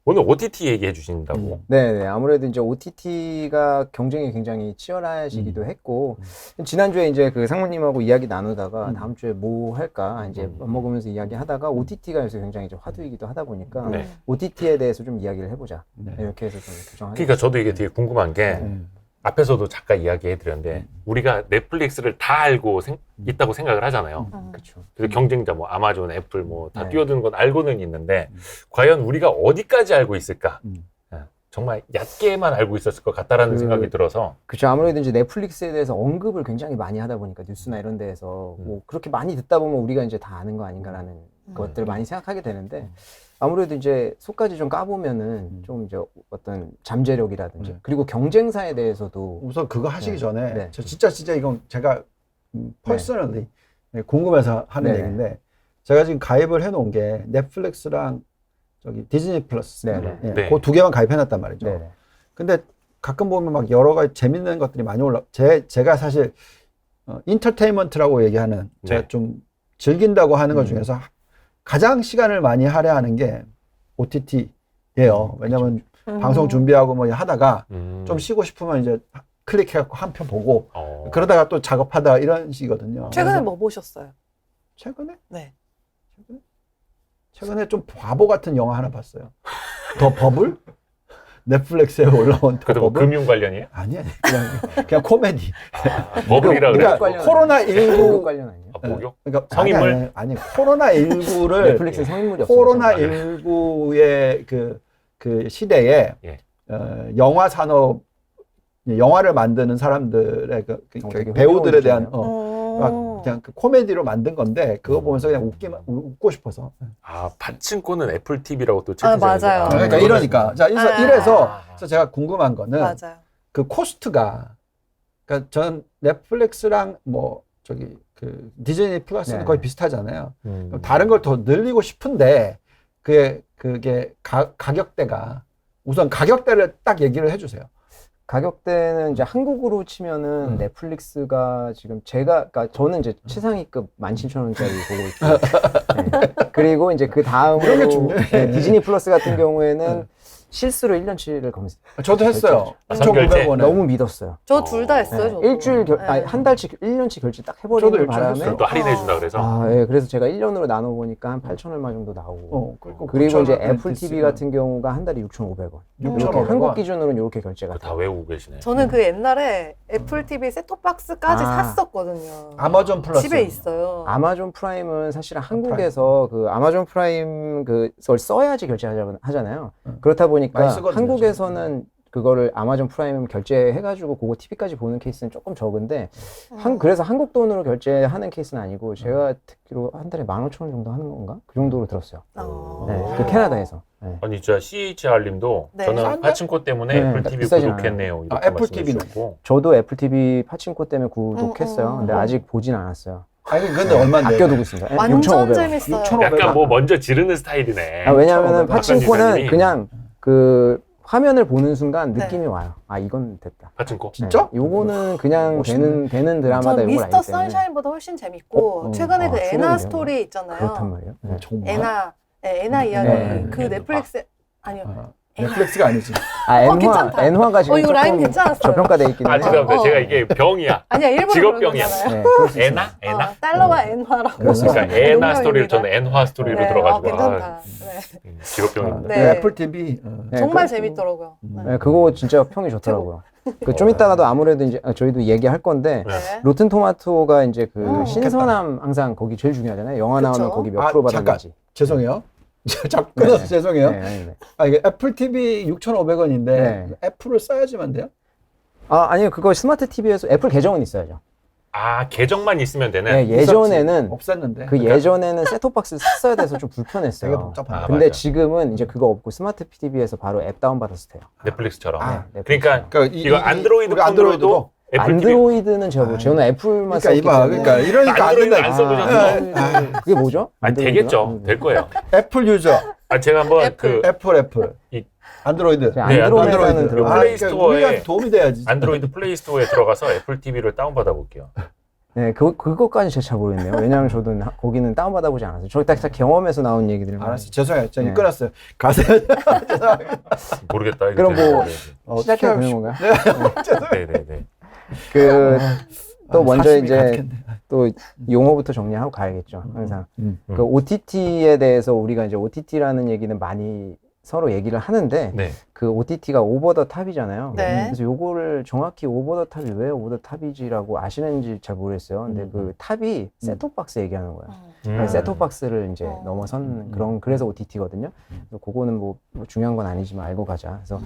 오늘 OTT 얘기해 주신다고. 네, 아무래도 이제 OTT가 경쟁이 굉장히 치열해지기도 했고 지난주에 이제 그 상무님하고 이야기 나누다가 다음 주에 뭐 할까 이제 밥 먹으면서 이야기하다가 OTT가 요새 굉장히 이제 화두이기도 하다 보니까 네. OTT에 대해서 좀 이야기를 해보자. 네. 이렇게 해서 좀 규정하게. 그러니까 저도 이게 되게 궁금한 게 앞에서도 잠깐 이야기해 드렸는데 우리가 넷플릭스를 다 알고 있다고 생각을 하잖아요. 그렇죠. 그래서 경쟁자 뭐 아마존, 애플 뭐 다 네. 뛰어드는 건 알고는 있는데 과연 우리가 어디까지 알고 있을까? 정말 얕게만 알고 있었을 것 같다라는 생각이 들어서. 그렇죠. 아무래도 이제 넷플릭스에 대해서 언급을 굉장히 많이 하다 보니까 뉴스나 이런 데에서 뭐 그렇게 많이 듣다 보면 우리가 이제 다 아는 거 아닌가라는 것들을 많이 생각하게 되는데 아무래도 이제 속까지 좀 까보면은 좀 이제 어떤 잠재력이라든지 그리고 경쟁사에 대해서도 우선 그거 하시기 네. 전에 네. 저 진짜 이건 제가 퍼스널리 궁금해서 하는 네. 얘기인데 제가 지금 가입을 해놓은 게 넷플릭스랑 저기 디즈니 플러스 네. 네. 그 두 개만 가입해놨단 말이죠. 네. 근데 가끔 보면 막 여러 가지 재밌는 것들이 많이 제가 사실 인터테인먼트라고 얘기하는 제가 네. 좀 즐긴다고 하는 것 중에서 가장 시간을 많이 할애하는 게 OTT예요. 왜냐면 방송 준비하고 뭐 하다가 좀 쉬고 싶으면 이제 클릭해갖고 한 편 보고 그러다가 또 작업하다 이런 식이거든요. 최근에 뭐 보셨어요? 최근에? 네. 최근에 좀 바보 같은 영화 하나 봤어요. 더 버블? 넷플릭스에 올라온 더 그래도 뭐 버블? 금융 관련이에요? 아니야. 그냥 코미디. 버블이라 그래요? 그러니까 코로나19 관련 아니에요? 목욕? 그러니까 성인물? 아니 코로나19를 넷플릭스 성인물이 없어요. 코로나19의 그 시대에 예. 영화 산업 영화를 만드는 사람들의 되게 배우들에 대한 흥미로운 막 그냥 그 코미디로 만든 건데 그거 보면서 그냥 웃고 싶어서. 아, 파친코는 애플 TV라고 또 아, 채팅창에 맞아요. 그러니까 이러니까 자 이래서 제가 궁금한 거는 맞아요. 그 코스트가 그러니까 전 넷플릭스랑 뭐 저기 그 디즈니 플러스는 네. 거의 비슷하잖아요. 다른 걸 더 늘리고 싶은데 그게 가격대가 우선 가격대를 딱 얘기를 해주세요. 가격대는 이제 한국으로 치면은 넷플릭스가 지금 그러니까 저는 이제 최상위급 17,000원짜리 보고 있고 네. 그리고 이제 그 이런 게 다음으로 중요해. 디즈니 플러스 같은 경우에는 실수로 1년치를 저도 했어요. 선결제. 1,900원에. 너무 믿었어요. 저 둘 다 했어요. 네. 저도. 일주일 네. 한 달치 1년치 결제 딱 저도 해버리는 일주일 바람에 했어요. 또 할인해 준다 그래서. 그래서 제가 1년으로 나눠보니까 한 8,000 얼마 정도 나오고9,000원 그리고 이제 애플 디스가. TV 같은 경우가 한 달에 6,500원. 6,500원. 한국 기준으로는 이렇게 결제가 다 돼요. 외우고 계시네. 저는 그 옛날에 애플 TV 셋톱박스까지 아. 샀었거든요. 아마존 플러스. 집에 있어요. 아마존 프라임은 사실은 한국에서 그 아마존 프라임 그걸 써야지 결제하잖아요. 그렇다 보니까 많이 쓰거든요, 한국에서는 그거를 아마존 프라임 결제해가지고 그거 TV까지 보는 케이스는 조금 적은데 그래서 한국 돈으로 결제하는 케이스는 아니고 제가 듣기로 한 달에 15,000원 정도 하는 건가? 그 정도로 들었어요. 네, 그 캐나다에서. 네. 아니 진짜 CHR님도 네. 저는 싼데? 파친코 때문에 네, 애플 TV 비싸진 구독했네요. 이렇게 애플 말씀해 TV는? 주셨고. 저도 애플 TV 파친코 때문에 구독했어요. 근데 아직 보진 않았어요. 아니 근데 얼마인데? 아껴두고 있습니다. 완전 6,500원. 재밌어요. 6,500원. 약간 뭐 먼저 지르는 스타일이네. 왜냐하면 박찬 파친코는 기자님이. 그냥 그 화면을 보는 순간 느낌이 와요. 아 이건 됐다. 파친코. 진짜? 요거는 그냥 멋있네. 되는 드라마다 전 이걸 미스터 알기 때문에 선샤인보다 훨씬 재밌고 최근에 그 추억이네요. 애나 스토리 있잖아요. 그렇단 말이에요. 네. 정말? 애나 이야기 네. 그 넷플릭스 아니요. 넷플릭스가 아니지. 괜찮다. 엔화가 지금 이거 라임 조금 괜찮았어요. 저평가돼 있긴 아 한데. 죄송합니다. 제가 이게 병이야. 아니야 일부러 직업병이야. 그런 거잖아요. 네, 그럴 수 있어요. 애나? 달러와 엔화라고. 그렇습니다. 그러니까 애나 농담입니다. 스토리를 저는 엔화 스토리로 네, 들어가지고 괜찮다. 네. 직업병입니다. 네. 애플 TV. 네, 정말 그- 재밌더라고요. 네, 그거 진짜 평이 좋더라고요. 그 좀 이따가도 아무래도 이제 저희도 얘기할 건데 네. 로튼 토마토가 이제 그 좋겠다. 신선함 항상 거기 제일 중요하잖아요. 영화 나오면 그쵸. 거기 몇 프로 잠깐. 받았는지. 죄송해요. 자꾸 끊어서 네. 죄송해요. 네. 이게 애플 TV 6,500원인데 네. 애플을 써야지만 돼요? 아니요. 그거 스마트 TV에서 애플 계정은 있어야죠. 아 계정만 있으면 되는. 네, 예전에는 없었는데. 그 예전에는 셋톱박스 써야 돼서 좀 불편했어요. 되게 복잡하네. 근데 맞아요. 지금은 이제 그거 없고 스마트 TV에서 바로 앱 다운 받아서 돼요. 넷플릭스처럼. 네, 그러니까 그러니까 이거 안드로이드 우리 폰으로도 애플 TV. 안드로이드는 제가 저는 애플만 그러니까 썼기 이봐. 때문에. 그러니까 이러니까 안 안드로이드 된다. 안 써보셨어? 그게 뭐죠? 아 되겠죠. 될 거예요. 애플 유저. 아 제가 한번 애플. 그 애플. 이- 안드로이드. 제가 네, 안드로메다는 안드로이드. 들어보고 플레이 그러니까 스토어에 우리가 도움이 돼야지. 안드로이드 플레이 스토어에 들어가서 애플 TV를 다운 받아 볼게요. 네, 그것까지 제가 잘 모르겠네요. 왜냐하면 저도 거기는 다운받아보지 않았어요. 저기 딱 경험에서 나온 얘기들만. 알았어. 죄송해요. 저는 네. 끊었어요. 가세요. 모르겠다. 이거 그럼 뭐 어, 시작해도 되는 건가요? 네네네. 또 먼저 40이 이제 가득했네. 또 용어부터 정리하고 가야겠죠. 항상. 음. 그 OTT에 대해서 우리가 이제 OTT라는 얘기는 많이 서로 얘기를 하는데 네. 그 OTT가 오버 더 탑이잖아요. 네. 그래서 요거를 정확히 오버 더 탑이 왜 오버 더 탑이지라고 아시는지 잘 모르겠어요. 근데 그 탑이 셋톱박스 얘기하는 거예요. 셋톱박스를 이제 넘어선 그래서 OTT거든요. 그래서 그거는 뭐 중요한 건 아니지만 알고 가자. 그래서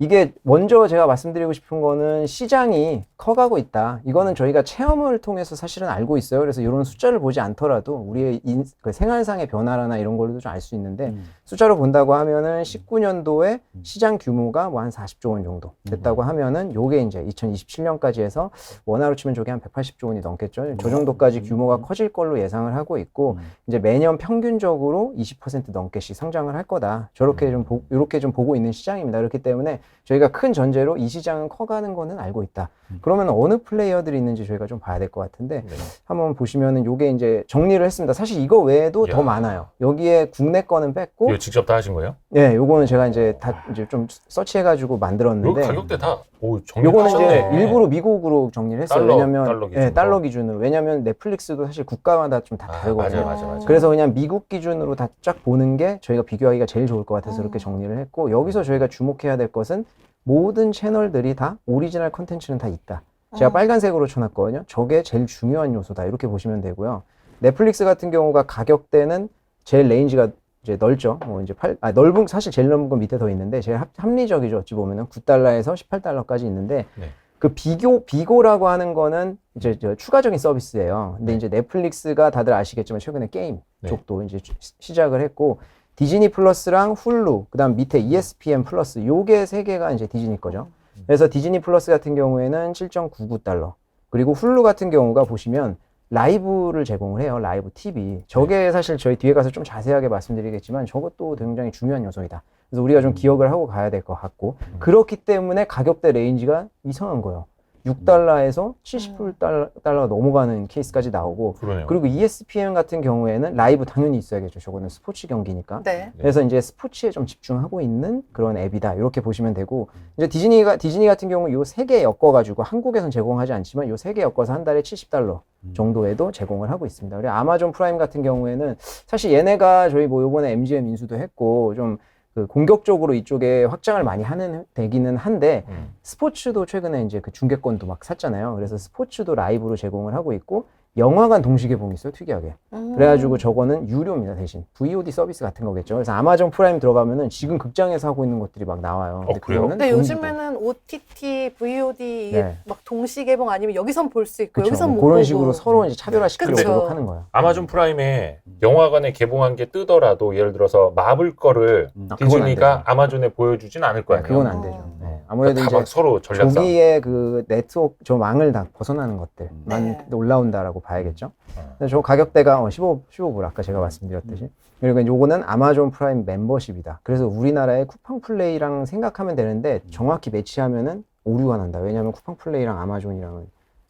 이게 먼저 제가 말씀드리고 싶은 거는 시장이 커가고 있다. 이거는 저희가 체험을 통해서 사실은 알고 있어요. 그래서 이런 숫자를 보지 않더라도 우리의 그 생활상의 변화나 이런 걸로도 좀 알 수 있는데 숫자로 본다고 하면은 19년도에 시장 규모가 뭐 한 40조 원 정도 됐다고 하면은 요게 이제 2027년까지 해서 원화로 치면 저게 한 180조 원이 넘겠죠. 저 정도까지 규모가 커질 걸로 예상을 하고 있고 이제 매년 평균적으로 20% 넘게씩 성장을 할 거다. 저렇게 좀 이렇게 좀 보고 있는 시장입니다. 그렇기 때문에 저희가 큰 전제로 이 시장은 커가는 거는 알고 있다. 그러면 어느 플레이어들이 있는지 저희가 좀 봐야 될 것 같은데 한번 보시면은 요게 이제 정리를 했습니다. 사실 이거 외에도 더 많아요. 여기에 국내 거는 뺐고 이거 직접 다 하신 거예요? 네, 요거는 제가 이제 다 이제 좀 서치해가지고 만들었는데 이거 가격대 다 요거는 이제 정리하셨네. 일부러 미국으로 정리를 했어요. 달러, 왜냐면 달러 기준으로. 네, 달러 기준으로. 왜냐면 넷플릭스도 사실 국가마다 좀 다 다르거든요. 맞아. 그래서 그냥 미국 기준으로 다 쫙 보는 게 저희가 비교하기가 제일 좋을 것 같아서 이렇게 정리를 했고 여기서 저희가 주목해야 될 것은 모든 채널들이 다 오리지널 컨텐츠는 다 있다. 제가 빨간색으로 쳐놨거든요. 저게 제일 중요한 요소다. 이렇게 보시면 되고요. 넷플릭스 같은 경우가 가격대는 제일 레인지가 이제 넓죠. 뭐 이제 넓은 사실 제일 넓은 건 밑에 더 있는데 제일 합리적이죠. 어찌 보면은 9달러에서 18달러까지 있는데 네. 그 비고라고 하는 거는 이제 추가적인 서비스예요. 근데 이제 넷플릭스가 다들 아시겠지만 최근에 게임 쪽도 이제 시작을 했고 디즈니 플러스랑 훌루, 그다음 밑에 ESPN 플러스 요게 세 개가 이제 디즈니 거죠. 그래서 디즈니 플러스 같은 경우에는 7.99달러. 그리고 훌루 같은 경우가 보시면 라이브를 제공을 해요. 라이브 TV. 저게 사실 저희 뒤에 가서 좀 자세하게 말씀드리겠지만 저것도 굉장히 중요한 요소이다. 그래서 우리가 좀 기억을 하고 가야 될 것 같고 그렇기 때문에 가격대 레인지가 이상한 거예요. 6달러에서 70달러가 넘어가는 케이스까지 나오고 그러네요. 그리고 ESPN 같은 경우에는 라이브 당연히 있어야겠죠. 저거는 스포츠 경기니까. 네. 그래서 이제 스포츠에 좀 집중하고 있는 그런 앱이다. 이렇게 보시면 되고 이제 디즈니 같은 경우 요 세 개 엮어가지고 한국에선 제공하지 않지만 요 세 개 엮어서 한 달에 70달러 정도에도 제공을 하고 있습니다. 그리고 아마존 프라임 같은 경우에는 사실 얘네가 저희 뭐 요번에 MGM 인수도 했고 좀 그 공격적으로 이쪽에 확장을 많이 하는 되기는 한데 스포츠도 최근에 이제 그 중계권도 막 샀잖아요. 그래서 스포츠도 라이브로 제공을 하고 있고 영화관 동시 개봉이 있어요. 특이하게. 그래가지고 저거는 유료입니다. 대신 VOD 서비스 같은 거겠죠. 그래서 아마존 프라임 들어가면은 지금 극장에서 하고 있는 것들이 막 나와요. 근데 그래요? 그거는 근데 돈 요즘에는 OTT, VOD 이게 네. 막 동시 개봉 아니면 여기선 볼 수 있고 그쵸. 여기선 못 그런 보고. 식으로 서로 이제 차별화시키려고 그쵸. 노력하는 거예요. 아마존 프라임에 영화관에 개봉한 게 뜨더라도 예를 들어서 마블 거를 그건 안 디즈니가 되죠. 아마존에 보여주진 않을 거 네, 아니에요. 그건 안 되죠. 네. 아무래도 다 막 이제 서로 전략 싸움. 조기에 그 네트워크 저 망을 다 벗어나는 것들만 네. 올라온다라고 봐야겠죠. 근데 저 가격대가 15불 아까 제가 말씀드렸듯이. 그리고 요거는 아마존 프라임 멤버십이다. 그래서 우리나라의 쿠팡 플레이랑 생각하면 되는데 정확히 매치하면은 오류가 난다. 왜냐하면 쿠팡 플레이랑 아마존이랑은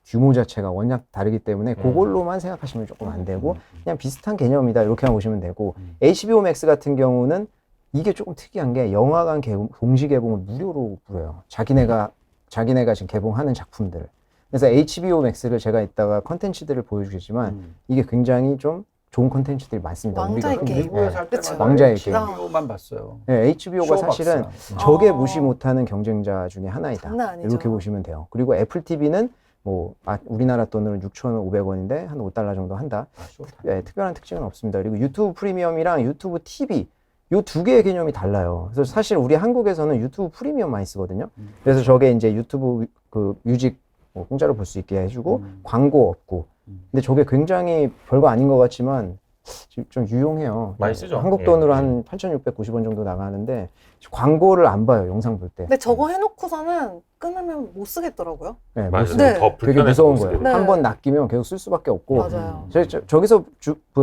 규모 자체가 워낙 다르기 때문에 그걸로만 생각하시면 조금 안 되고 그냥 비슷한 개념이다. 이렇게만 보시면 되고 HBO 맥스 같은 경우는 이게 조금 특이한 게 영화관 동시 개봉을 무료로 부려요. 자기네가 지금 개봉하는 작품들을. 그래서 HBO 맥스를 제가 이따가 컨텐츠들을 보여주겠지만 이게 굉장히 좀 좋은 컨텐츠들이 많습니다. 왕자의 우리가 게임. 미국에서 할 그쵸. 때마다 왕자의 게임. HBO만 봤어요. 네, HBO가 쇼박스. 사실은 적에 무시 못하는 경쟁자 중에 하나이다. 장난 아니죠. 이렇게 보시면 돼요. 그리고 애플 TV는 뭐 우리나라 돈으로 6,500원인데 한 5달러 정도 한다. 네, 특별한 특징은 없습니다. 그리고 유튜브 프리미엄이랑 유튜브 TV 요 두 개의 개념이 달라요. 그래서 사실 우리 한국에서는 유튜브 프리미엄 많이 쓰거든요. 그래서 저게 이제 유튜브 그 뮤직 뭐 공짜로 볼 수 있게 해주고 광고 없고. 근데 저게 굉장히 별거 아닌 것 같지만 좀 유용해요. 많이 쓰죠. 한국 돈으로 한 8,690원 정도 나가는데 광고를 안 봐요. 영상 볼 때. 근데 저거 해놓고서는 끊으면 못 쓰겠더라고요. 네, 못 맞아요. 써요. 네. 더 되게 불편해서 무서운 못 거예요. 쓰게 돼요. 네. 한 번 낚이면 계속 쓸 수밖에 없고. 맞아요. 저기서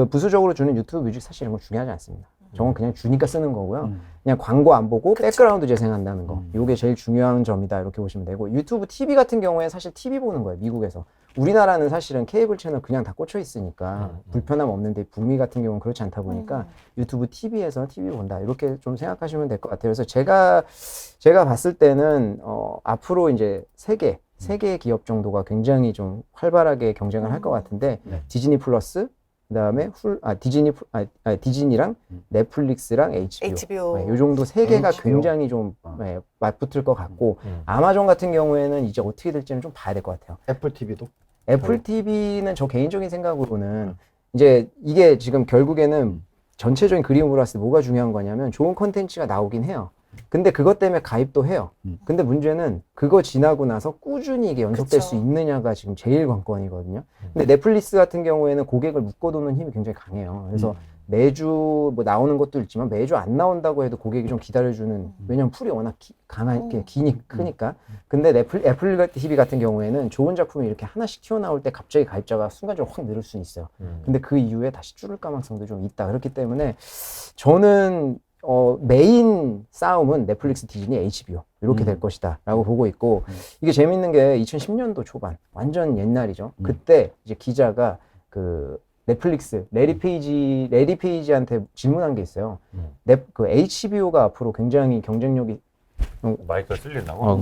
부수적으로 주는 유튜브 뮤직 사실 이런 거 중요하지 않습니다. 저건 그냥 주니까 쓰는 거고요. 그냥 광고 안 보고 백그라운드 재생한다는 거. 이게 제일 중요한 점이다. 이렇게 보시면 되고 유튜브 TV 같은 경우에 사실 TV 보는 거예요. 미국에서. 우리나라는 사실은 케이블 채널 그냥 다 꽂혀 있으니까 불편함 없는데 북미 같은 경우는 그렇지 않다 보니까 유튜브 TV에서 TV 본다. 이렇게 좀 생각하시면 될 것 같아요. 그래서 제가 봤을 때는 앞으로 이제 세 개의 기업 정도가 굉장히 좀 활발하게 경쟁을 할 것 같은데 디즈니 플러스 그다음에 디즈니랑 넷플릭스랑 HBO. 네, 이 정도 세 개가 굉장히 좀 맞붙을 것 같고 아마존 같은 경우에는 이제 어떻게 될지는 좀 봐야 될 것 같아요. 애플 TV도? 애플 TV는 저 개인적인 생각으로는 이제 이게 지금 결국에는 전체적인 그림으로 봤을 때 뭐가 중요한 거냐면 좋은 콘텐츠가 나오긴 해요. 근데 그것 때문에 가입도 해요. 근데 문제는 그거 지나고 나서 꾸준히 이게 연속될 수 있느냐가 지금 제일 관건이거든요. 근데 넷플릭스 같은 경우에는 고객을 묶어두는 힘이 굉장히 강해요. 그래서 매주 뭐 나오는 것도 있지만 매주 안 나온다고 해도 고객이 좀 기다려주는, 왜냐면 풀이 워낙 강하게 크니까. 근데 애플 TV 같은 경우에는 좋은 작품이 이렇게 하나씩 튀어나올 때 갑자기 가입자가 순간적으로 확 늘을 수는 있어요. 근데 그 이후에 다시 줄을 가능성도 좀 있다. 그렇기 때문에 저는 메인 싸움은 넷플릭스, 디즈니, HBO 이렇게 될 것이다 라고 보고 있고, 이게 재밌는 게 2010년도 초반, 완전 옛날이죠. 그때 이제 기자가 그 넷플릭스 레리 페이지한테 질문한 게 있어요. 그 HBO가 앞으로 굉장히 경쟁력이 마이크가 쓸린다고?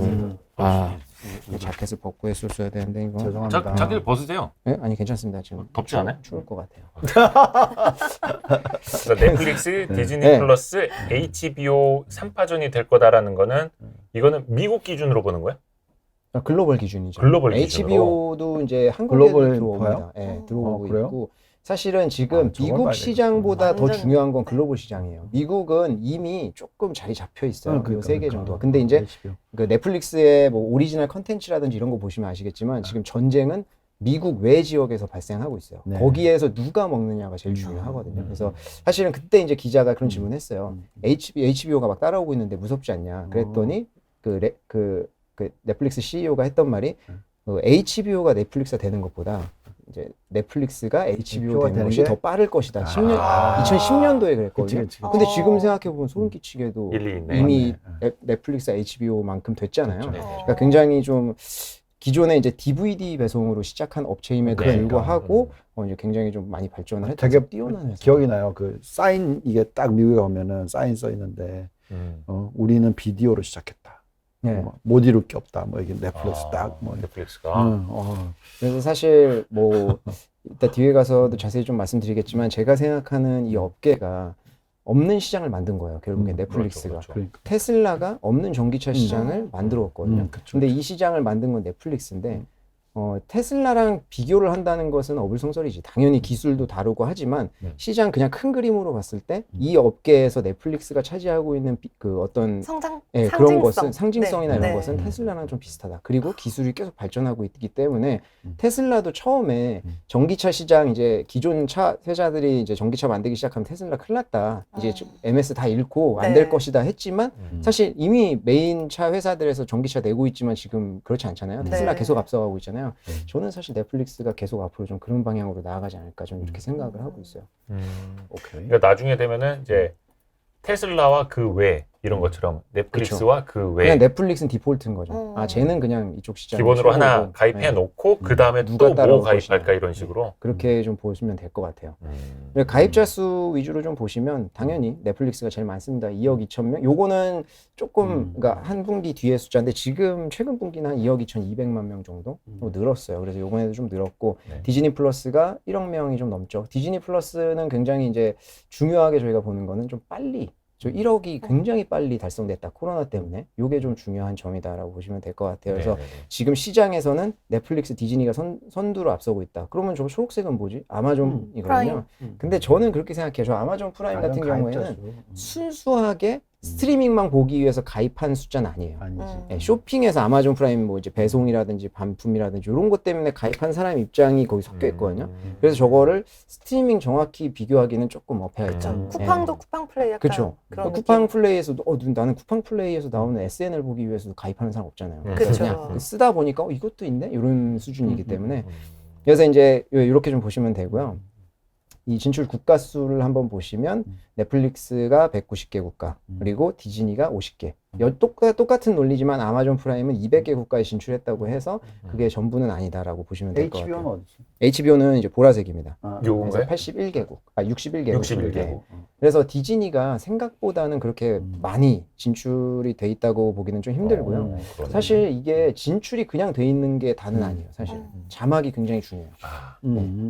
자켓을 벗고 했었어야 되는데 이거. 죄송합니다. 자켓을 벗으세요. 네? 아니 괜찮습니다. 지금 덥지 않아요? 추울 것 같아요. 그러니까 넷플릭스, 디즈니 플러스, HBO 3파전이 될 거다라는 거는 이거는 미국 기준으로 보는 거야? 글로벌 기준이죠. 글로벌 기준으로. HBO도 이제 한국에 글로벌 들어옵니다. 봐요? 네, 들어오고 그래요? 있고, 사실은 지금 저걸 미국 봐야 시장보다 더 완전- 중요한 건 글로벌 시장이에요. 미국은 이미 조금 자리 잡혀 있어요. 그러니까, 세 개 그러니까. 정도가. 근데 이제 HBO. 그 넷플릭스의 뭐 오리지널 컨텐츠라든지 이런 거 보시면 아시겠지만 지금 전쟁은 미국 외 지역에서 발생하고 있어요. 네. 거기에서 누가 먹느냐가 제일 중요하거든요. 그래서 사실은 그때 이제 기자가 그런 질문을 했어요. HBO가 막 따라오고 있는데 무섭지 않냐? 그랬더니 그 넷플릭스 CEO가 했던 말이 HBO가 넷플릭스가 되는 것보다 이제 넷플릭스가 HBO 되는 것이 더 빠를 것이다. 2010년도에 그랬거든요. 그치. 근데 지금 생각해보면 소름 끼치게도 일리 있네. 이미 넷플릭스가 HBO만큼 됐잖아요. 그렇죠. 그러니까 굉장히 좀 기존에 이제 DVD 배송으로 시작한 업체임에도 그러니까. 불구하고 이제 굉장히 좀 많이 발전을 했다. 되게 뛰어난 회사. 기억이 나요. 그 사인, 이게 딱 미국에 오면은 사인 써 있는데 우리는 비디오로 시작했다. 네. 못 이룰 게 없다. 뭐 이게 넷플릭스 딱 뭐. 넷플릭스가. 그래서 사실 뭐 이따 뒤에 가서도 자세히 좀 말씀드리겠지만 제가 생각하는 이 업계가 없는 시장을 만든 거예요. 결국에 넷플릭스가. 그렇죠. 그러니까. 테슬라가 없는 전기차 시장을 만들었거든요. 그쵸. 근데 이 시장을 만든 건 넷플릭스인데 테슬라랑 비교를 한다는 것은 어불성설이지. 당연히 기술도 다르고 하지만 시장 그냥 큰 그림으로 봤을 때 이 업계에서 넷플릭스가 차지하고 있는 그 어떤 성장, 그런 상징성. 것은 상징성이나 네, 이런 네. 것은 테슬라랑 좀 비슷하다. 그리고 기술이 계속 발전하고 있기 때문에 테슬라도 처음에 전기차 시장 이제 기존 차 회사들이 이제 전기차 만들기 시작하면 테슬라 큰일 났다. 이제 MS 다 잃고 안 될 네. 것이다 했지만 사실 이미 메인 차 회사들에서 전기차 내고 있지만 지금 그렇지 않잖아요. 테슬라 네. 계속 앞서가고 있잖아요. 저는 사실 넷플릭스가 계속 앞으로 좀 그런 방향으로 나아가지 않을까 좀 이렇게 생각을 하고 있어요. 오케이. 그러니까 나중에 되면은 이제 테슬라와 그 외 이런 것처럼 넷플릭스와 그 외 그냥 넷플릭스는 디폴트인 거죠. 쟤는 그냥 이쪽 시장 기본으로 하나 가입해 놓고 그 다음에 누가 또 따라올 뭐 가입할까 것이냐. 이런 식으로. 그렇게 좀 보시면 될 것 같아요. 가입자 수 위주로 좀 보시면 당연히 넷플릭스가 제일 많습니다. 2억 2천 명. 요거는 조금 그러니까 한 분기 뒤의 숫자인데 지금 최근 분기는 한 2억 2,200만 명 정도 늘었어요. 그래서 요번에도 좀 늘었고 디즈니 플러스가 1억 명이 좀 넘죠. 디즈니 플러스는 굉장히 이제 중요하게 저희가 보는 거는 좀 빨리 저 1억이 굉장히 빨리 달성됐다. 코로나 때문에. 요게 좀 중요한 점이다라고 보시면 될 것 같아요. 그래서 지금 시장에서는 넷플릭스, 디즈니가 선두로 앞서고 있다. 그러면 저 초록색은 뭐지? 아마존이거든요. 근데 저는 그렇게 생각해요. 저 아마존 프라임 같은 경우에는 순수하게 스트리밍만 보기 위해서 가입한 숫자는 아니에요. 아니지. 네, 쇼핑에서 아마존 프라임 뭐 이제 배송이라든지 반품이라든지 이런 것 때문에 가입한 사람 입장이 거기 섞여 있거든요. 그래서 저거를 스트리밍 정확히 비교하기는 조금 어폐가 있죠. 쿠팡도 쿠팡 플레이 약간 그렇죠. 그런 쿠팡 느낌. 플레이에서도 나는 쿠팡 플레이에서 나오는 SNL 보기 위해서 가입하는 사람 없잖아요. 그래서 그쵸. 그냥 쓰다 보니까 이것도 있네 이런 수준이기 때문에 그래서 이제 이렇게 좀 보시면 되고요. 이 진출 국가 수를 한번 보시면 넷플릭스가 190개 국가, 그리고 디즈니가 50개. 똑같은 논리지만 아마존 프라임은 200개 국가에 진출했다고 해서 그게 전부는 아니다라고 보시면 될 것 HBO는 같아요. 어디지? HBO는 이제 보라색입니다. 요건가요? 81개국, 61개국. 61개국. 그래서 디즈니가 생각보다는 그렇게 많이 진출이 돼 있다고 보기는 좀 힘들고요. 그러네. 사실 이게 진출이 그냥 돼 있는 게 다는 아니에요. 사실 자막이 굉장히 중요해요. 아,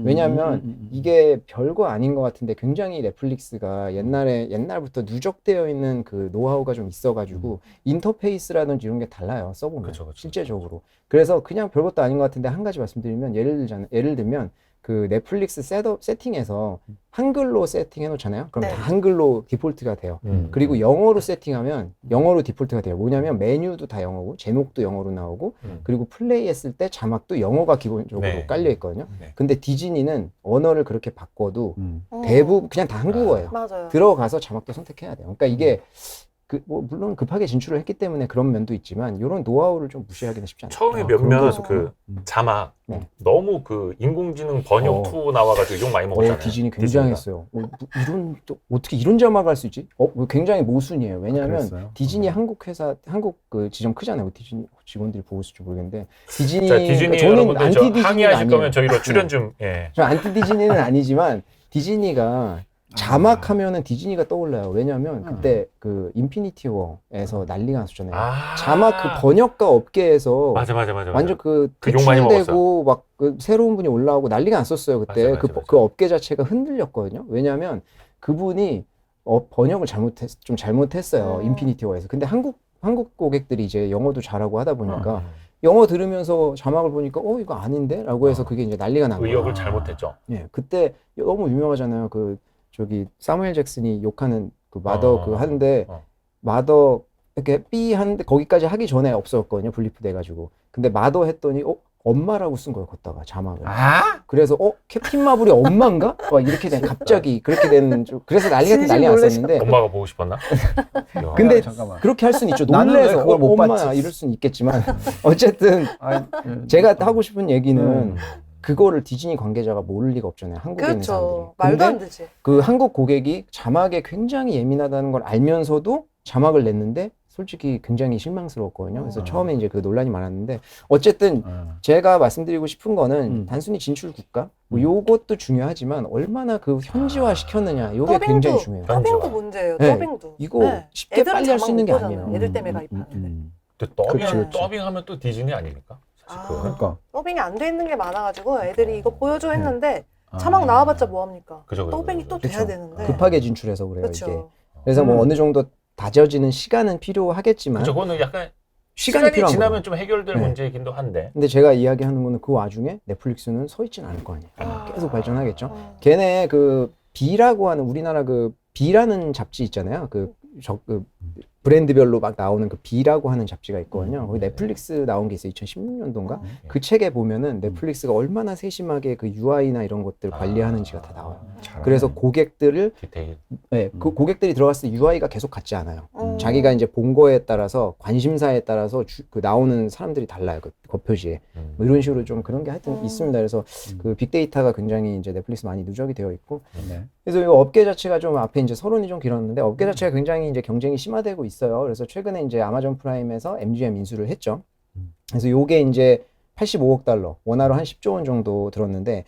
왜냐하면 이게 별거 아닌 것 같은데 굉장히 넷플릭스가 옛날부터 누적되어 있는 그 노하우가 좀 있어가지고 인터페이스라든지 이런 게 달라요. 써보면 그쵸. 실제적으로. 그래서 그냥 별것도 아닌 것 같은데 한 가지 말씀드리면 예를 들면 그 넷플릭스 세팅에서 한글로 세팅해 놓잖아요. 그럼 네. 다 한글로 디폴트가 돼요. 그리고 영어로 세팅하면 영어로 디폴트가 돼요. 뭐냐면 메뉴도 다 영어고 제목도 영어로 나오고 그리고 플레이했을 때 자막도 영어가 기본적으로 네. 깔려 있거든요. 네. 근데 디즈니는 언어를 그렇게 바꿔도 어. 대부분 그냥 다 한국어예요. 맞아요. 들어가서 자막도 선택해야 돼요. 그러니까 이게 물론 급하게 진출을 했기 때문에 그런 면도 있지만 이런 노하우를 좀 무시하기는 쉽지 않아요. 처음에 그런 몇몇 게 그 자막 네. 너무 그 인공지능 번역 투 나와가지고 욕 많이 먹었잖아요. 디즈니 굉장했어요. 이런 또 어떻게 이런 자막을 할 수 있지? 굉장히 모순이에요. 왜냐하면 그랬어요? 디즈니 한국 그 지점 크잖아요. 디즈니 직원들이 보고 있을지 모르겠는데 디즈니 자, 디즈니 저는 여러분들 안티 저 디즈니가 항의하실 아니에요. 거면 저희로 출연 좀 예. 저 안티 디즈니는 아니지만 디즈니가 자막하면은 디즈니가 떠올라요. 왜냐하면 그때 그 인피니티 워에서 난리가 났었잖아요. 자막 그 번역가 업계에서 맞아. 완전 그 그욕 많이 대출되고 막 그 새로운 분이 올라오고 난리가 났었어요. 그때 맞아. 그 업계 자체가 흔들렸거든요. 왜냐하면 그분이 번역을 잘못했어요. 인피니티 워에서. 근데 한국 고객들이 이제 영어도 잘하고 하다 보니까 영어 들으면서 자막을 보니까 이거 아닌데? 라고 해서 그게 이제 난리가 난 거예요. 의역을 잘못했죠. 예, 그때 너무 유명하잖아요. 저기 사무엘 잭슨이 욕하는 그 마더 하는데 마더 이렇게 삐 하는데 거기까지 하기 전에 없었거든요. 분리프 돼가지고. 근데 마더 했더니 엄마라고 쓴 거예요. 걷다가 자막을. 그래서 캡틴 마블이 엄마인가? 막 이렇게 갑자기 그렇게 된 그래서 난리가 났었는데. 엄마가 보고 싶었나? 근데 잠깐만. 그렇게 할 수는 있죠. 나는 왜 놀래서 그걸 못 엄마 봤지? 이럴 수는 있겠지만 어쨌든 제가 하고 싶은 얘기는 그거를 디즈니 관계자가 모를 리가 없잖아요. 한국에 있는 사람들이. 그렇죠. 말도 안 되지. 그 한국 고객이 자막에 굉장히 예민하다는 걸 알면서도 자막을 냈는데 솔직히 굉장히 실망스러웠거든요. 그래서 처음에 이제 그 논란이 많았는데 어쨌든 제가 말씀드리고 싶은 거는 단순히 진출 국가 뭐 요것도 중요하지만 얼마나 그 현지화 시켰느냐 요게 굉장히 중요해요. 더빙도 문제예요. 네. 더빙도. 이거 쉽게 애들은 빨리 할 수 자막 있는 게 못 보잖아요. 아니에요. 애들 때문에 가입하는데. 근데 더빙하면 또 디즈니 아닙니까? 사실 그거는. 그러니까. 더빙이 안 돼 있는 게 많아가지고 애들이 이거 보여줘 했는데 자막 나와봤자 뭐합니까? 그죠. 더빙이 또 돼야 되는데. 급하게 진출해서 그래요 이게. 그렇죠. 그래서 뭐 어느 정도 다져지는 시간은 필요하겠지만 그거는 약간 시간이 필요한 지나면 거예요. 좀 해결될 문제이긴도 한데. 근데 제가 이야기하는 거는 그 와중에 넷플릭스는 서 있지는 않을 거 아니에요. 계속 발전하겠죠. 걔네 그 B라고 하는 우리나라 그 B라는 잡지 있잖아요. 그 브랜드별로 막 나오는 그 B라고 하는 잡지가 있거든요. 거기 넷플릭스 나온 게 있어요. 2016년도인가? 그 책에 보면은 넷플릭스가 얼마나 세심하게 그 UI나 이런 것들 관리하는지가 다 나와요. 그래서 고객들을 디테일. 그 고객들이 들어갔을 때 UI가 계속 같지 않아요. 자기가 이제 본 거에 따라서 관심사에 따라서 그 나오는 사람들이 달라요. 그 겉표지에. 뭐 이런 식으로 좀 그런 게 하여튼 있습니다. 그래서 그 빅데이터가 굉장히 이제 넷플릭스 많이 누적이 되어 있고. 그래서 이 업계 자체가 좀 앞에 이제 서론이 좀 길었는데 업계 자체가 굉장히 이제 경쟁이 심화되고 있어요. 그래서 최근에 이제 아마존 프라임에서 MGM 인수를 했죠. 그래서 요게 이제 85억 달러, 원화로 한 10조 원 정도 들었는데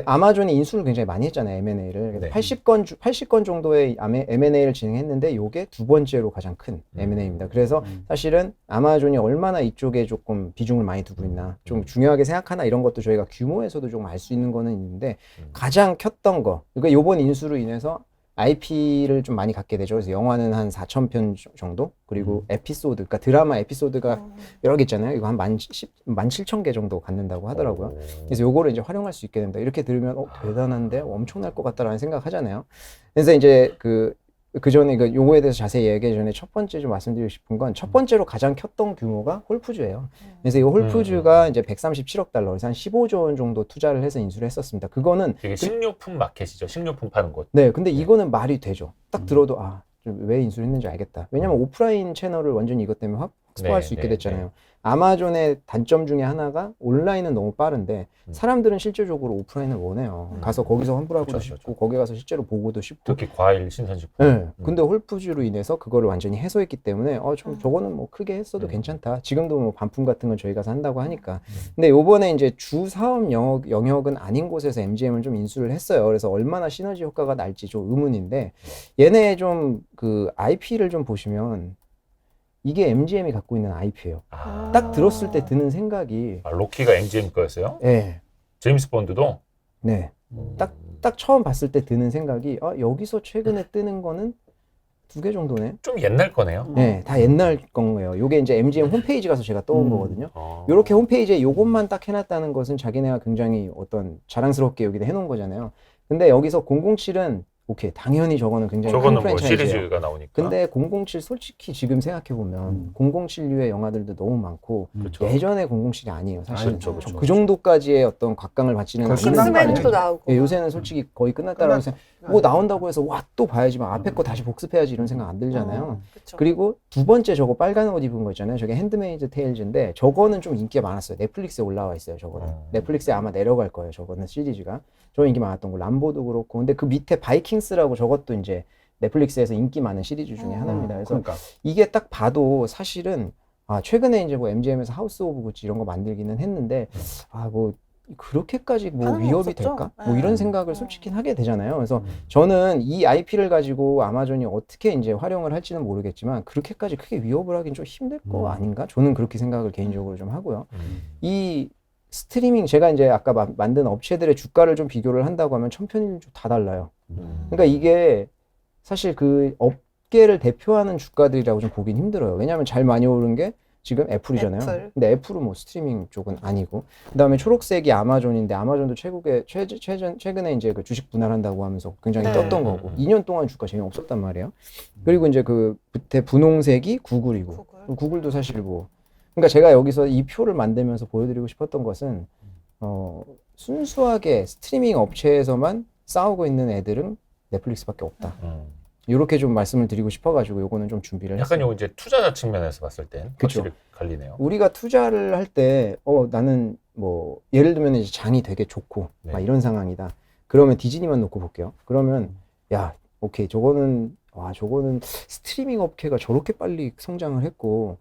아마존이 인수를 굉장히 많이 했잖아요. M&A를. 네. 80건 정도의 M&A를 진행했는데 요게 두 번째로 가장 큰 M&A입니다. 그래서 사실은 아마존이 얼마나 이쪽에 조금 비중을 많이 두고 있나, 좀 중요하게 생각하나 이런 것도 저희가 규모에서도 좀 알 수 있는 거는 있는데 가장 컸던 거, 그러니까 요번 인수로 인해서 IP를 좀 많이 갖게 되죠. 그래서 영화는 한 4,000편 정도, 그리고 에피소드, 그러니까 드라마 에피소드가 여러 개 있잖아요. 이거 한 17,000개 정도 갖는다고 하더라고요. 그래서 요거를 이제 활용할 수 있게 된다. 이렇게 들으면 대단한데 엄청날 것 같다라는 생각 하잖아요. 그래서 이제 그 전에 요거에 대해서 자세히 얘기하기 전에 첫 번째 좀 말씀드리고 싶은 건 첫 번째로 가장 컸던 규모가 홀푸즈예요. 그래서 이 홀푸즈가 이제 137억 달러, 그래서 한 15조 원 정도 투자를 해서 인수를 했었습니다. 그거는 이게 식료품 마켓이죠. 식료품 파는 곳. 네, 근데 이거는 말이 되죠. 딱 들어도 왜 인수를 했는지 알겠다. 왜냐면 오프라인 채널을 완전히 이것 때문에 확보할 네, 수 있게 네, 됐잖아요. 네. 아마존의 단점 중에 하나가 온라인은 너무 빠른데 사람들은 실질적으로 오프라인을 원해요. 가서 거기서 환불하고도 그쵸, 싶고 거기 가서 실제로 보고도 싶고. 특히 과일 신선식품. 네. 근데 홀푸즈로 인해서 그거를 완전히 해소했기 때문에 저거는 뭐 크게 했어도 음. 괜찮다. 지금도 뭐 반품 같은 건 저희 가서 한다고 하니까. 근데 요번에 이제 주 사업 영역은 아닌 곳에서 MGM을 좀 인수를 했어요. 그래서 얼마나 시너지 효과가 날지 좀 의문인데 얘네 좀 그 IP를 좀 보시면 이게 MGM이 갖고 있는 IP예요. 아. 딱 들었을 때 드는 생각이 아, 로키가 MGM 거였어요? 네. 제임스 본드도? 네. 딱 처음 봤을 때 드는 생각이 여기서 최근에 뜨는 거는 2개 정도네. 좀 옛날 거네요. 네, 다 옛날 거예요. 요게 이제 MGM 홈페이지 가서 제가 떠온 거거든요. 어. 요렇게 홈페이지에 요것만 딱 해놨다는 것은 자기네가 굉장히 어떤 자랑스럽게 여기다 해놓은 거잖아요. 근데 여기서 007은 오케이, 당연히 저거는 굉장히 큰 저거는 뭐 프랜차이즈예요. 시리즈가 나오니까. 근데 007 솔직히 지금 생각해보면 007류의 영화들도 너무 많고 그렇죠. 예전에 007이 아니에요, 사실은. 그렇죠, 그렇죠. 그 정도까지의 어떤 각광을 받지는 그걸 않는 끝난 거 아니에요? 스맨도 나오고. 예, 요새는 솔직히 거의 끝났다라고 생각. 뭐 나온다고 해서 와 또 봐야지만 앞에 거 다시 복습해야지 이런 생각 안 들잖아요. 그쵸. 그리고 두 번째 저거 빨간 옷 입은 거 있잖아요. 저게 핸드메이드 테일즈인데 저거는 좀 인기가 많았어요. 넷플릭스에 올라와 있어요. 저거는 넷플릭스에 아마 내려갈 거예요. 저거는 시리즈가 저 인기 많았던 거. 람보도 그렇고. 근데 그 밑에 바이킹스라고 저것도 이제 넷플릭스에서 인기 많은 시리즈 중에 하나입니다. 그래서 그러니까 이게 딱 봐도 사실은 최근에 이제 뭐 MGM에서 하우스 오브 구찌 이런 거 만들기는 했는데 뭐 그렇게까지 뭐 반응이 위협이 없었죠? 될까? 뭐 네. 이런 생각을 솔직히 하게 되잖아요. 그래서 저는 이 IP를 가지고 아마존이 어떻게 이제 활용을 할지는 모르겠지만 그렇게까지 크게 위협을 하긴 좀 힘들 거 아닌가? 저는 그렇게 생각을 개인적으로 좀 하고요. 이 스트리밍 제가 이제 아까 만든 업체들의 주가를 좀 비교를 한다고 하면 천편일률 다 달라요. 그러니까 이게 사실 그 업계를 대표하는 주가들이라고 좀 보긴 힘들어요. 왜냐하면 잘 많이 오른 게 지금 애플이잖아요. 애플. 근데 애플은 뭐 스트리밍 쪽은 아니고, 그다음에 초록색이 아마존인데 아마존도 최근에 이제 그 주식 분할한다고 하면서 굉장히 네. 떴던 거고, 2년 동안 주가 재미 없었단 말이에요. 그리고 이제 그 밑에 분홍색이 구글이고, 구글도 사실 뭐, 그러니까 제가 여기서 이 표를 만들면서 보여드리고 싶었던 것은 순수하게 스트리밍 업체에서만 싸우고 있는 애들은 넷플릭스밖에 없다. 이렇게 좀 말씀을 드리고 싶어가지고 요거는 좀 준비를 약간 했어요. 요거 이제 투자자 측면에서 봤을 땐 그쵸. 확실히 갈리네요. 우리가 투자를 할 때 나는 뭐 예를 들면 이제 장이 되게 좋고 네. 막 이런 상황이다. 그러면 디즈니만 놓고 볼게요. 그러면 야 오케이 저거는 스트리밍 업계가 저렇게 빨리 성장을 했고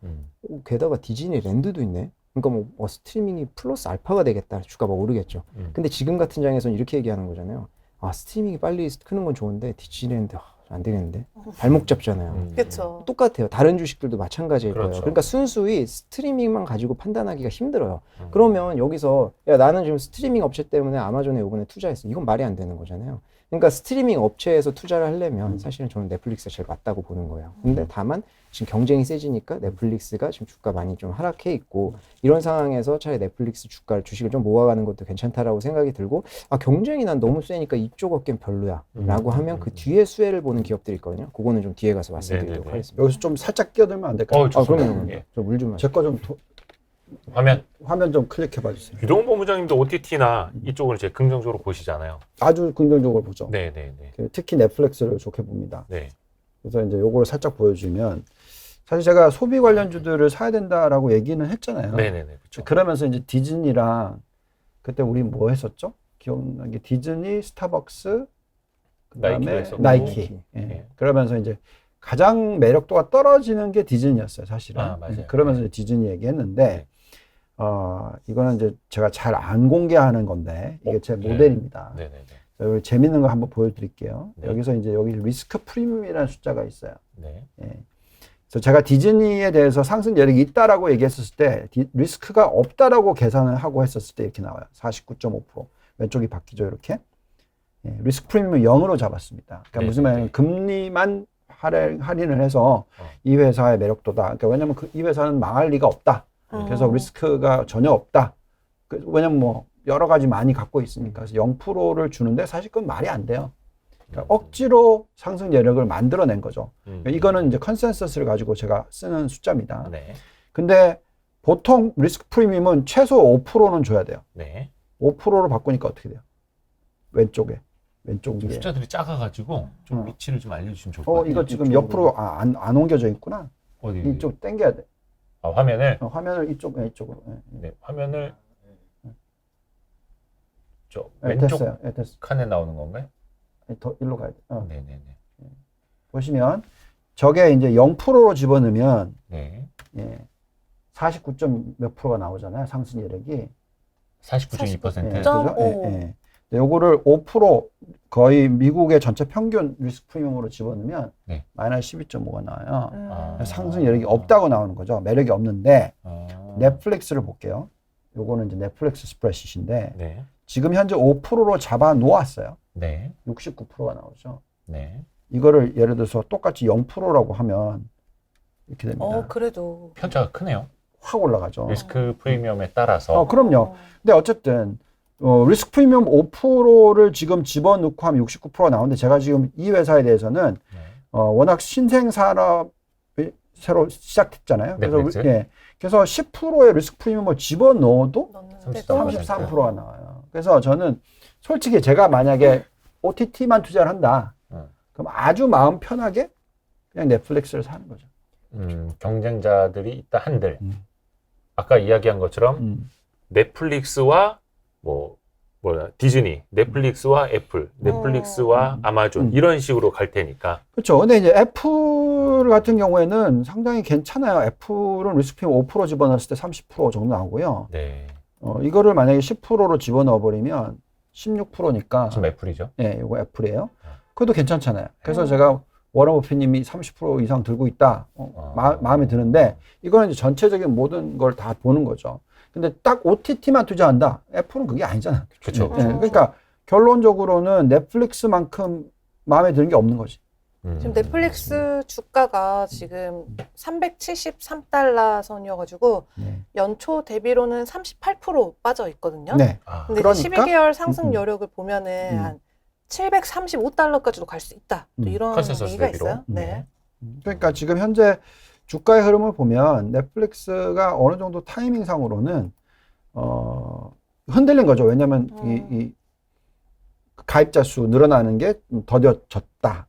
게다가 디즈니랜드도 있네. 그러니까 뭐 스트리밍이 플러스 알파가 되겠다. 주가가 오르겠죠. 근데 지금 같은 장에서는 이렇게 얘기하는 거잖아요. 스트리밍이 빨리 크는 건 좋은데 디즈니랜드 안 되겠는데 발목 잡잖아요. 그렇죠. 똑같아요. 다른 주식들도 마찬가지일 그렇죠. 거예요. 그러니까 순수히 스트리밍만 가지고 판단하기가 힘들어요. 그러면 여기서 야 나는 지금 스트리밍 업체 때문에 아마존에 이번에 투자했어. 이건 말이 안 되는 거잖아요. 그러니까 스트리밍 업체에서 투자를 하려면 사실은 저는 넷플릭스가 제일 맞다고 보는 거예요. 근데 다만 지금 경쟁이 세지니까 넷플릭스가 지금 주가 많이 좀 하락해 있고 이런 상황에서 차라리 넷플릭스 주식을 좀 모아가는 것도 괜찮다라고 생각이 들고 경쟁이 난 너무 세니까 이쪽 업계는 별로야 라고 하면 그 뒤에 수혜를 보는 기업들이 있거든요. 그거는 좀 뒤에 가서 말씀드리도록 네네네. 하겠습니다. 여기서 좀 살짝 끼어들면 안 될까요? 좋습니다. 그럼요. 예. 저 물 좀 마시죠. 제 거 좀 화면 좀 클릭해 봐 주세요. 유동훈 본부장님도 OTT나 이쪽을 이제 긍정적으로 보시잖아요. 아주 긍정적으로 보죠. 네네네. 특히 넷플릭스를 좋게 봅니다. 네. 그래서 이제 요거를 살짝 보여주면 사실 제가 소비 관련주들을 사야 된다라고 얘기는 했잖아요. 네네네. 그렇죠. 그러면서 이제 디즈니랑 그때 우리 뭐 했었죠? 기억나는 게 디즈니, 스타벅스, 나이키도 그다음에 했었고. 나이키. 예. 예. 그러면서 이제 가장 매력도가 떨어지는 게 디즈니였어요, 사실은. 맞아요. 그러면서 이제 디즈니 얘기했는데 이거는 이제 제가 잘 안 공개하는 건데 이게 제 모델입니다. 네네네. 여기 재밌는 거 한번 보여드릴게요. 네. 여기서 이제 여기 리스크 프리미엄이라는 숫자가 있어요. 네. 예. 그래서 제가 디즈니에 대해서 상승 여력이 있다라고 얘기했었을 때 리스크가 없다라고 계산을 하고 했었을 때 이렇게 나와요. 49.5%. 왼쪽이 바뀌죠, 이렇게. 예. 리스크 프리미엄을 0으로 잡았습니다. 그러니까 네, 무슨 말이냐면 금리만 할인을 해서 이 회사의 매력도다. 그러니까 왜냐면 이 회사는 망할 리가 없다. 그래서 리스크가 전혀 없다. 왜냐면 뭐 여러 가지 많이 갖고 있으니까. 그래서 0%를 주는데 사실 그건 말이 안 돼요. 그러니까 억지로 상승 여력을 만들어낸 거죠. 그러니까 이거는 이제 컨센서스를 가지고 제가 쓰는 숫자입니다. 네. 근데 보통 리스크 프리미엄은 최소 5%는 줘야 돼요. 네. 5%로 바꾸니까 어떻게 돼요? 왼쪽 위에. 숫자들이 작아가지고 좀 위치를 좀 알려주시면 좋을 것 같아요. 이거 지금 옆으로 안 옮겨져 있구나. 어디? 이쪽 당겨야 돼. 화면을 이쪽으로. 네, 화면을 저 네, 왼쪽 됐어요. 네, 됐어요. 칸에 나오는 건가요? 더 일로 가야 돼. 네네네. 보시면 저게 이제 0%로 집어넣으면 네. 49. 몇 프로가 나오잖아요. 상승 여력이. 49.2%. 예, 점 그죠? 오. 예. 요거를 5% 거의 미국의 전체 평균 리스크 프리미엄으로 집어넣으면 네. 마이너스 12.5가 나와요. 아. 상승 여력이 없다고 나오는 거죠. 매력이 없는데 아. 넷플릭스를 볼게요. 요거는 이제 넷플릭스 스프레시트인데 네. 지금 현재 5%로 잡아 놓았어요. 네. 69%가 나오죠. 네. 이거를 예를 들어서 똑같이 0%라고 하면 이렇게 됩니다. 그래도. 편차가 크네요. 확 올라가죠. 리스크 프리미엄에 따라서. 그럼요. 근데 어쨌든 리스크 프리미엄 5%를 지금 집어넣고 하면 69%가 나오는데 제가 지금 이 회사에 대해서는 네. 워낙 신생 산업이 새로 시작했잖아요. 넷플릭스? 그래서 10%의 리스크 프리미엄을 집어넣어도 넣는데 33%가 나와요. 그래서 저는 솔직히 제가 만약에 OTT만 투자를 한다. 그럼 아주 마음 편하게 그냥 넷플릭스를 사는 거죠. 경쟁자들이 있다 한들 아까 이야기한 것처럼 넷플릭스와 디즈니, 넷플릭스와 애플, 넷플릭스와 아마존 이런 식으로 갈 테니까. 그렇죠. 근데 이제 애플 같은 경우에는 상당히 괜찮아요. 애플은 리스크 프리미엄 5% 집어넣었을 때 30% 정도 나오고요. 네. 이거를 만약에 10%로 집어넣어 버리면 16%니까. 지금 애플이죠. 네, 이거 애플이에요. 그래도 괜찮잖아요. 그래서 제가 워런 버핏님이 30% 이상 들고 있다. 마음에 드는데 이거는 이제 전체적인 모든 걸 다 보는 거죠. 근데 딱 OTT만 투자한다. 애플은 그게 아니잖아요. 그렇죠. 네, 그러니까 결론적으로는 넷플릭스만큼 마음에 드는 게 없는 거지. 지금 넷플릭스 주가가 지금 373달러 선이어가지고 연초 대비로는 38% 빠져 있거든요. 네. 근데 그러니까? 12개월 상승 여력을 보면은 한 735달러까지도 갈 수 있다. 또 이런 컨센서스 얘기가 대비로. 있어요. 네. 그러니까 지금 현재 주가의 흐름을 보면 넷플릭스가 어느 정도 타이밍상으로는 흔들린 거죠. 왜냐하면 이 가입자 수 늘어나는 게 더뎌졌다.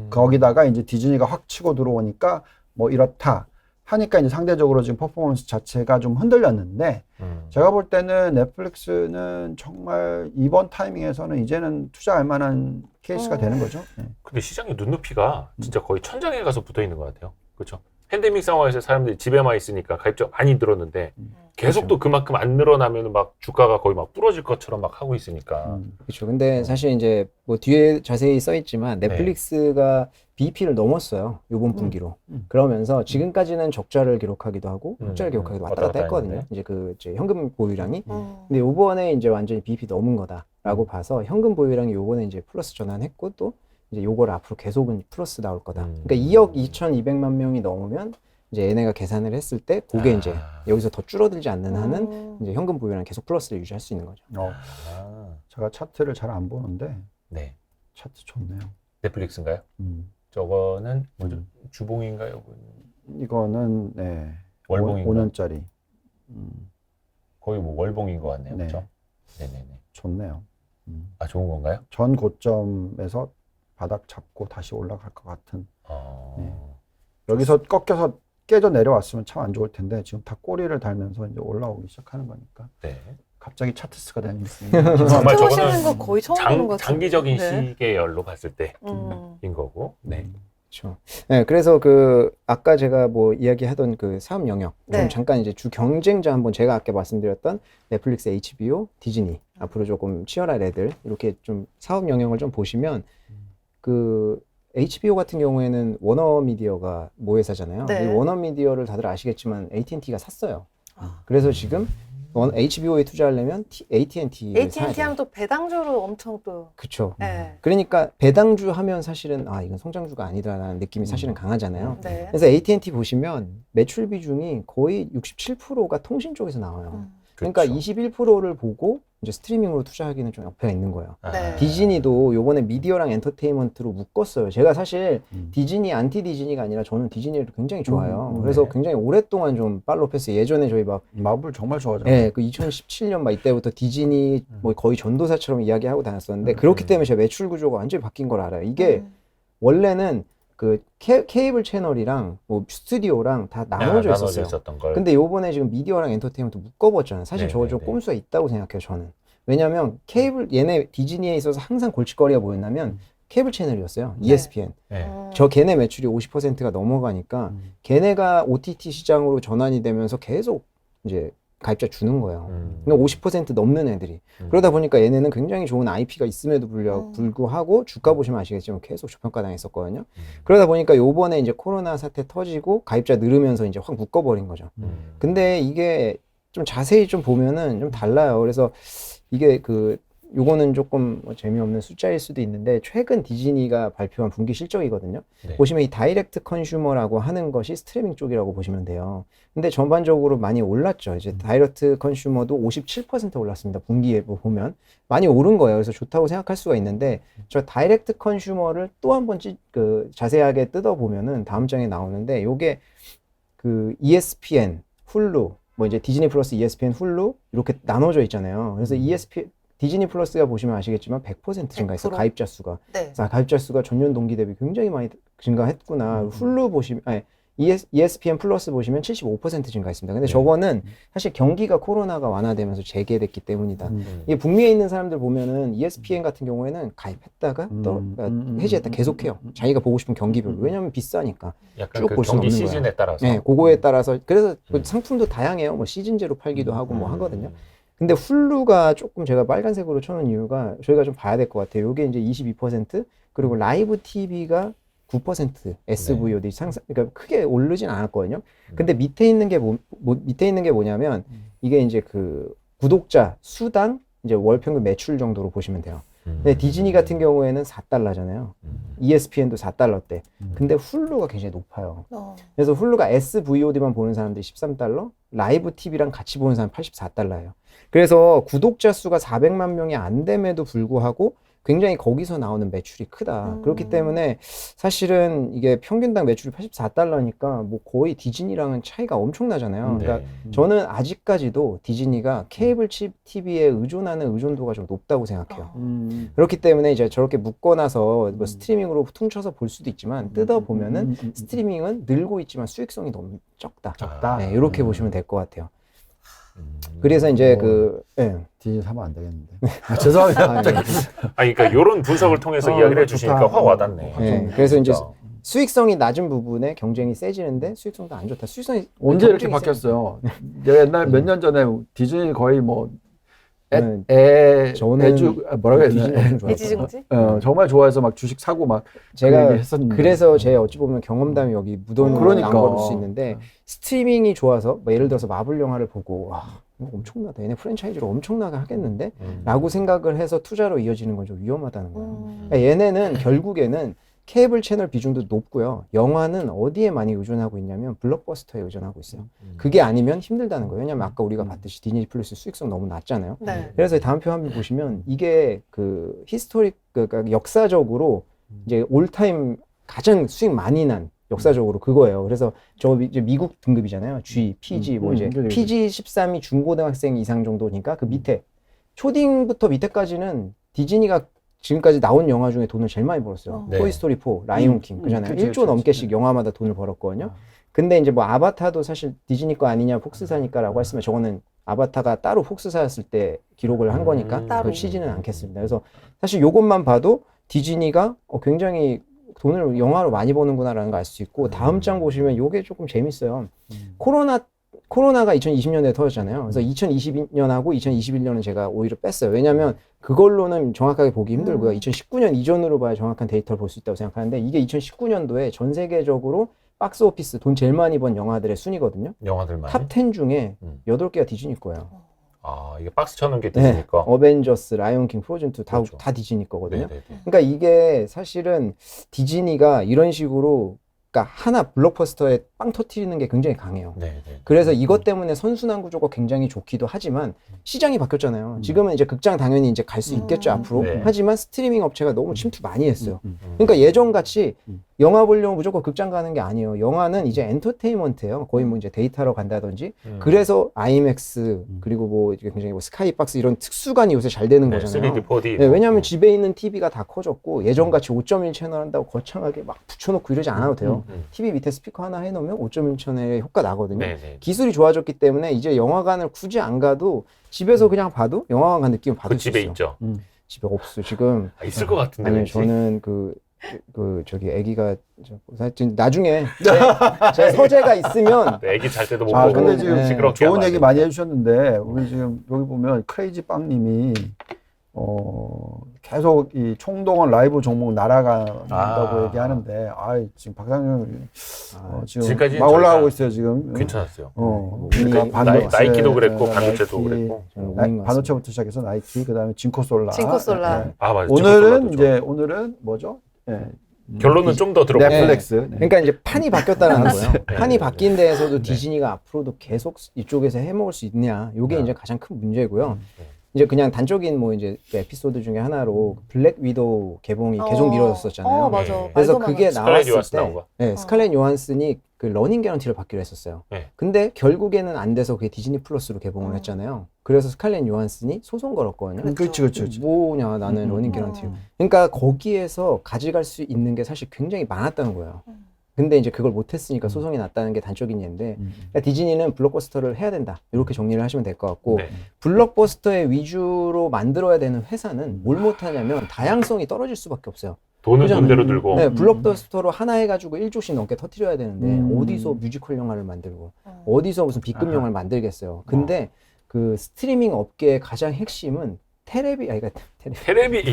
거기다가 이제 디즈니가 확 치고 들어오니까 이렇다 하니까 이제 상대적으로 지금 퍼포먼스 자체가 좀 흔들렸는데 제가 볼 때는 넷플릭스는 정말 이번 타이밍에서는 이제는 투자할 만한 케이스가 되는 거죠. 네. 근데 시장의 눈높이가 진짜 거의 천장에 가서 붙어 있는 것 같아요. 그렇죠? 팬데믹 상황에서 사람들이 집에만 있으니까 가입자가 많이 늘었는데 계속 또 그만큼 안 늘어나면 막 주가가 거의 막 부러질 것처럼 막 하고 있으니까. 그렇죠. 근데 사실 이제 뒤에 자세히 써 있지만 넷플릭스가 BEP를 넘었어요. 요번 분기로. 그러면서 지금까지는 적자를 기록하기도 하고 흑자를 기록하기도 왔다 갔다 했거든요. 이제 이제 현금 보유량이. 근데 요번에 이제 완전히 BEP 넘은 거다라고 봐서 현금 보유량이 요번에 이제 플러스 전환했고 또 이제 요걸 앞으로 계속은 플러스 나올 거다. 그러니까 2억 2,200만 명이 넘으면 이제 얘네가 계산을 했을 때 그게 이제 여기서 더 줄어들지 않는 한은 이제 현금 보유량 계속 플러스를 유지할 수 있는 거죠. 제가 차트를 잘 안 보는데 네. 차트 좋네요. 넷플릭스인가요? 저거는 뭐죠? 주봉인가요? 이거는 네. 월봉인가? 5년짜리. 거의 뭐 월봉인 것 같네요. 네. 그렇죠? 네네네. 좋네요. 좋은 건가요? 전 고점에서 바닥 잡고 다시 올라갈 것 같은. 네. 여기서 꺾여서 깨져 내려왔으면 참 안 좋을 텐데 지금 다 꼬리를 달면서 이제 올라오기 시작하는 거니까. 네. 갑자기 차트스가 되는 정말 저거는 저거는 거 거의 처음 보는 것 같아요. 장기적인 네. 시계열로 봤을 때인 거고. 네. 그렇죠. 네, 그래서 아까 제가 이야기하던 사업 영역 좀 잠깐 이제 주 경쟁자 한번 제가 아까 말씀드렸던 넷플릭스, HBO, 디즈니 앞으로 조금 치열할 애들 이렇게 좀 사업 영역을 좀 보시면 HBO 같은 경우에는 워너미디어가 모회사잖아요. 네. 이 워너미디어를 다들 아시겠지만 AT&T가 샀어요. 그래서 지금 HBO에 투자하려면 AT&T를 사야 AT&T 돼요. 하면 또 배당주로 엄청 또. 그렇죠. 네. 그러니까 배당주 하면 사실은 이건 성장주가 아니다라는 느낌이 사실은 강하잖아요. 네. 그래서 AT&T 보시면 매출 비중이 거의 67%가 통신 쪽에서 나와요. 그러니까 그렇죠. 21%를 보고 이제 스트리밍으로 투자하기는 좀 옆에 있는 거예요. 네. 디즈니도 요번에 미디어랑 엔터테인먼트로 묶었어요. 제가 사실 디즈니, 안티 디즈니가 아니라 저는 디즈니를 굉장히 좋아해요. 그래서 굉장히 오랫동안 좀 팔로우 패스. 예전에 저희 마블 정말 좋아하잖아요. 네, 2017년 막 이때부터 디즈니 거의 전도사처럼 이야기하고 다녔었는데 그렇기 때문에 제 매출 구조가 완전히 바뀐 걸 알아요. 이게 원래는 그 케이블 채널이랑 뭐 스튜디오랑 다 나눠져 있었어요. 있었던 걸. 근데 요번에 지금 미디어랑 엔터테인먼트 묶어봤잖아요. 사실 네, 저거 네, 좀 네. 꼼수가 있다고 생각해요, 저는. 왜냐면 얘네 디즈니에 있어서 항상 골칫거리가 뭐였냐면 케이블 채널이었어요. 네. ESPN. 네. 걔네 매출이 50%가 넘어가니까 걔네가 OTT 시장으로 전환이 되면서 계속 이제 가입자 주는 거예요. 그러니까 50% 넘는 애들이. 그러다 보니까 얘네는 굉장히 좋은 IP가 있음에도 불구하고 주가 보시면 아시겠지만 계속 저평가당했었거든요. 그러다 보니까 요번에 이제 코로나 사태 터지고 가입자 늘으면서 이제 확 묶어버린 거죠. 근데 이게 좀 자세히 좀 보면은 좀 달라요. 그래서 이게 요거는 조금 뭐 재미없는 숫자일 수도 있는데 최근 디즈니가 발표한 분기 실적이거든요. 네. 보시면 이 다이렉트 컨슈머라고 하는 것이 스트리밍 쪽이라고 보시면 돼요. 근데 전반적으로 많이 올랐죠. 이제 다이렉트 컨슈머도 57% 올랐습니다. 분기에 보면 많이 오른 거예요. 그래서 좋다고 생각할 수가 있는데 저 다이렉트 컨슈머를 또 한번 자세하게 뜯어 보면은 다음 장에 나오는데 요게 ESPN, 훌루, 뭐 이제 디즈니 플러스 ESPN, 훌루 이렇게 나눠져 있잖아요. 그래서 디즈니 플러스가 보시면 아시겠지만 100% 증가했어. 100%? 가입자 수가. 네. 자, 가입자 수가 전년 동기 대비 굉장히 많이 증가했구나. 훌루 보시면 ESPN 플러스 보시면 75% 증가했습니다. 근데 저거는 사실 경기가 코로나가 완화되면서 재개됐기 때문이다. 이게 북미에 있는 사람들 보면은 ESPN 같은 경우에는 가입했다가 또 해지했다 계속해요. 자기가 보고 싶은 경기별로. 왜냐면 비싸니까. 약간 쭉 그 볼 수는 경기 없는 시즌에 거예요. 따라서. 네, 그거에 따라서 그래서 그 상품도 다양해요. 뭐 시즌제로 팔기도 하고 뭐 하거든요. 근데 훌루가 조금 제가 빨간색으로 쳐놓은 이유가 저희가 좀 봐야 될 것 같아요. 이게 이제 22% 그리고 라이브 TV가 9% SVOD 그러니까 크게 오르진 않았거든요. 근데 밑에 있는 게 밑에 있는 게 뭐냐면 이게 이제 구독자 수당 이제 월 평균 매출 정도로 보시면 돼요. 근데 디즈니 같은 경우에는 4달러잖아요. ESPN도 4달러대. 근데 훌루가 굉장히 높아요. 그래서 훌루가 SVOD만 보는 사람들이 13달러, 라이브 TV랑 같이 보는 사람 84달러예요. 그래서 구독자 수가 400만 명이 안 됨에도 불구하고 굉장히 거기서 나오는 매출이 크다. 그렇기 때문에 사실은 이게 평균당 매출이 84달러니까 뭐 거의 디즈니랑은 차이가 엄청나잖아요. 그러니까 저는 아직까지도 디즈니가 케이블 TV에 의존하는 의존도가 좀 높다고 생각해요. 그렇기 때문에 이제 저렇게 묶어놔서 뭐 스트리밍으로 퉁쳐서 볼 수도 있지만 뜯어보면은 스트리밍은 늘고 있지만 수익성이 너무 적다. 네, 이렇게 보시면 될 것 같아요. 그래서 이제 디즈니 사면 안 되겠는데. 죄송합니다. 그러니까 이런 분석을 통해서 이야기를 해주시니까 좋다. 확 와닿네. 네, 그래서 이제 수익성이 낮은 부분에 경쟁이 세지는데 수익성도 안 좋다. 수익성이 언제 이렇게 바뀌었어요? 내가 옛날 몇 년 전에 디즈니 거의 뭐 뭐라고 해야 디즈니 되나? 엄청 좋아했어요. 애지중지? 정말 좋아해서 막 주식 사고 막 제가 했었는데. 그래서 제 어찌 보면 경험담이 여기 묻어놓은 그러니까. 안 걸을 수 있는데 스트리밍이 좋아서 뭐 예를 들어서 마블 영화를 보고 와 이거 엄청나다 얘네 프랜차이즈로 엄청나게 하겠는데 라고 생각을 해서 투자로 이어지는 건 좀 위험하다는 거예요. 그러니까 얘네는 결국에는 케이블 채널 비중도 높고요. 영화는 어디에 많이 의존하고 있냐면 블록버스터에 의존하고 있어요. 그게 아니면 힘들다는 거예요. 왜냐면 아까 우리가 봤듯이 디즈니 플러스 수익성 너무 낮잖아요. 네. 그래서 다음 표 한번 보시면 이게 그러니까 역사적으로 이제 올타임 가장 수익 많이 난 역사적으로 그거예요. 그래서 저 이제 미국 등급이잖아요. G, PG 뭐 이제 PG 13이 중고등학생 이상 정도니까 그 밑에 초딩부터 밑에까지는 디즈니가 지금까지 나온 영화 중에 돈을 제일 많이 벌었어요. 네. 토이스토리 4, 라이온킹 그잖아요. 1조 넘게씩 영화마다 돈을 벌었거든요. 근데 이제 뭐 아바타도 사실 디즈니 거 아니냐 폭스사니까라고 했으면 저거는 아바타가 따로 폭스사였을 때 기록을 한 거니까 따로. 치지는 않겠습니다. 그래서 사실 요것만 봐도 디즈니가 굉장히 돈을 영화로 많이 버는구나라는 걸 알 수 있고 다음 장 보시면 요게 조금 재밌어요. 코로나가 2020년에 터졌잖아요. 그래서 2020년하고 2021년은 제가 오히려 뺐어요. 왜냐하면 그걸로는 정확하게 보기 힘들고요. 2019년 이전으로 봐야 정확한 데이터를 볼 수 있다고 생각하는데 이게 2019년도에 전 세계적으로 박스 오피스 돈 제일 많이 번 영화들의 순위거든요. 영화들만. 탑 10 중에 8개가 디즈니 거예요. 이게 박스 쳐놓은 게 디즈니까. 어벤져스, 라이온킹, 프로즌2 그렇죠. 다 디즈니 거거든요. 네네네. 그러니까 이게 사실은 디즈니가 이런 식으로 그러니까 하나 블록버스터에 빵 터트리는 게 굉장히 강해요. 네네. 그래서 이것 때문에 선순환 구조가 굉장히 좋기도 하지만 시장이 바뀌었잖아요. 지금은 이제 극장 당연히 이제 갈 수 있겠죠 앞으로. 네. 하지만 스트리밍 업체가 너무 침투 많이 했어요. 그러니까 예전 같이 영화 보려면 무조건 극장 가는 게 아니에요. 영화는 이제 엔터테인먼트예요. 거의 뭐 이제 데이터로 간다든지. 그래서 아이맥스 그리고 뭐 이게 굉장히 뭐 스카이박스 이런 특수관이 요새 잘 되는 네, 거잖아요. 3D, 4D. 네, 왜냐하면 집에 있는 TV가 다 커졌고 예전같이 5.1 채널 한다고 거창하게 막 붙여놓고 이러지 않아도 돼요. TV 밑에 스피커 하나 해놓으면 5.1 채널의 효과 나거든요. 네. 기술이 좋아졌기 때문에 이제 영화관을 굳이 안 가도 집에서 그냥 봐도 영화관 간 느낌을 받을 그 수 집에 있어요. 있죠. 집에 없어 지금. 있을 것 같은데. 아니 왠지. 저는 저기 아기가 하여튼 나중에 제 서재가 있으면 애기 잘 때도 못 아, 보고 근데 지금 네. 시끄럽게 좋은 하면 얘기 안 많이 되니까. 해주셨는데 우리 지금 여기 보면 크레이지 빵님이 계속 이 총동원 라이브 종목 날아간다고 얘기하는데 지금 박상현 지금 지금까지는 막 올라가고 저희가 있어요 지금. 괜찮았어요. 그러니까 반도체, 나이키도 그랬고 나이키, 반도체도 그랬고. 반도체부터 시작해서 나이키 그다음에 진코솔라. 진코솔라. 네. 아 맞아. 오늘은 뭐죠? 네. 결론은 좀 더 들어보고. 넷플릭스. 네. 그러니까 이제 판이 바뀌었다는 거예요. 네. 판이 바뀐 데에서도 네. 디즈니가 앞으로도 계속 이쪽에서 해먹을 수 있냐, 요게 네. 이제 가장 큰 문제고요. 네. 이제 그냥 단적인 뭐 이제 그 에피소드 중에 하나로 블랙 위도우 개봉이 계속 미뤄졌었잖아요. 맞아. 네. 그래서 말도 그게 많았지. 스칼렛 나왔을 요한슨 때, 나온 거. 네, 스칼렛 요한슨이 그 러닝 개런티를 받기로 했었어요. 네. 근데 결국에는 안 돼서 그게 디즈니 플러스로 개봉을 했잖아요. 그래서 스칼렛 요한슨이 소송 걸었거든요. 그렇지. 뭐냐 나는 러닝 개런티. 그러니까 거기에서 가져갈 수 있는 게 사실 굉장히 많았다는 거예요. 근데 이제 그걸 못했으니까 소송이 났다는 게 단적인 예인데 그러니까 디즈니는 블록버스터를 해야 된다 이렇게 정리를 하시면 될 것 같고 네. 블록버스터의 위주로 만들어야 되는 회사는 뭘 못하냐면 다양성이 떨어질 수밖에 없어요. 돈은 그죠? 돈대로 들고. 네, 블록버스터로 하나 해가지고 1조씩 넘게 터뜨려야 되는데 음. 어디서 뮤지컬 영화를 만들고 어디서 무슨 B급 영화를 만들겠어요. 근데 그 스트리밍 업계의 가장 핵심은 테레비.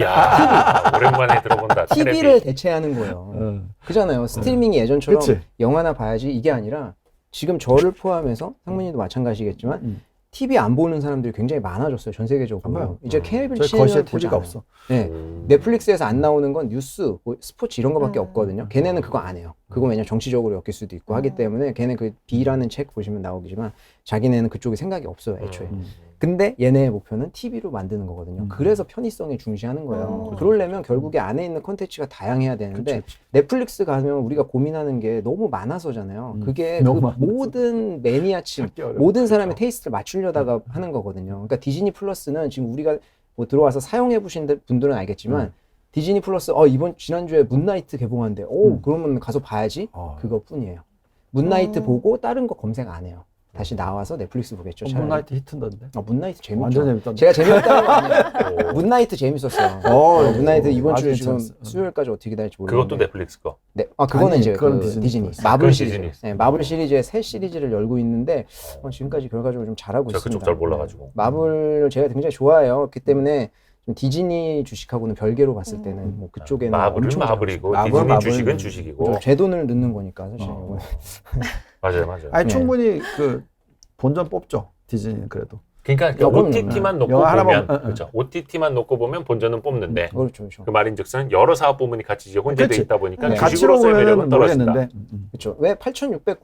야 오랜만에 들어본다. TV를 대체하는 거예요. 그잖아요. 스트리밍이 예전처럼 그치. 영화나 봐야지 이게 아니라 지금 저를 포함해서 상무님도 마찬가지겠지만 TV 안 보는 사람들이 굉장히 많아졌어요. 전 세계적으로. 봐요. 이제 케이블 저희 거실에 채널 보지 TV가 않아요. 없어. 네. 넷플릭스에서 안 나오는 건 뉴스, 뭐 스포츠 이런 거밖에 없거든요. 걔네는 그거 안 해요. 그거 왜냐면 정치적으로 엮일 수도 있고 하기 때문에 걔네 그 B라는 책 보시면 나오겠지만 자기네는 그쪽에 생각이 없어요. 애초에. 근데 얘네의 목표는 TV로 만드는 거거든요. 그래서 편의성에 중시하는 거예요. 그러려면 결국에 안에 있는 콘텐츠가 다양해야 되는데 넷플릭스 가면 우리가 고민하는 게 너무 많아서잖아요. 그게 그 너무 많아서. 모든 매니아층, 모든 사람의 테이스트를 맞추려다가 하는 거거든요. 그러니까 디즈니 플러스는 지금 우리가 뭐 들어와서 사용해 보신 분들은 알겠지만 디즈니 플러스 지난주에 문나이트 개봉한대. 그러면 가서 봐야지. 그것뿐이에요. 문나이트 보고 다른 거 검색 안 해요. 다시 나와서 넷플릭스 보겠죠. 차라리. 문나이트 히트던데. 문나이트 재밌죠. 완전 재밌던데. 제가 재밌다는 거 아니에요. 문나이트 재밌었어요. 문나이트 이번 아주 주에 지금 재밌었어. 수요일까지 어떻게 기다릴지 모르겠는데. 그것도 넷플릭스 거. 네, 그거는 아니, 이제 그건 그 디즈니 플러스. 마블 그건 시리즈. 디즈니. 네, 마블 시리즈의 새 시리즈를 열고 있는데 지금까지 결과적으로 좀 잘하고 제가 있습니다. 그쪽 잘 몰라가지고. 마블 제가 굉장히 좋아해요. 그렇기 때문에 좀 디즈니 주식하고는 별개로 봤을 때는 뭐 그쪽에는 마블은 엄청 마블이고 마블, 디즈니 마블. 주식은 주식이고. 제 돈을 넣는 거니까 사실. 맞아요. 아니 네. 충분히 그 본전 뽑죠. 디즈니는 그래도. 그러니까 그럼요. OTT만 놓고 영화 보면 하나만- 그렇죠. OTT만 놓고 보면 본전은 뽑는데 그렇죠. 그 말인즉슨 여러 사업 부문이 같이 이제 혼재돼 그치. 있다 보니까 네. 가치로 주식으로서의 매력은 보면 떨어진다. 모르겠는데. 그렇죠. 왜 8,600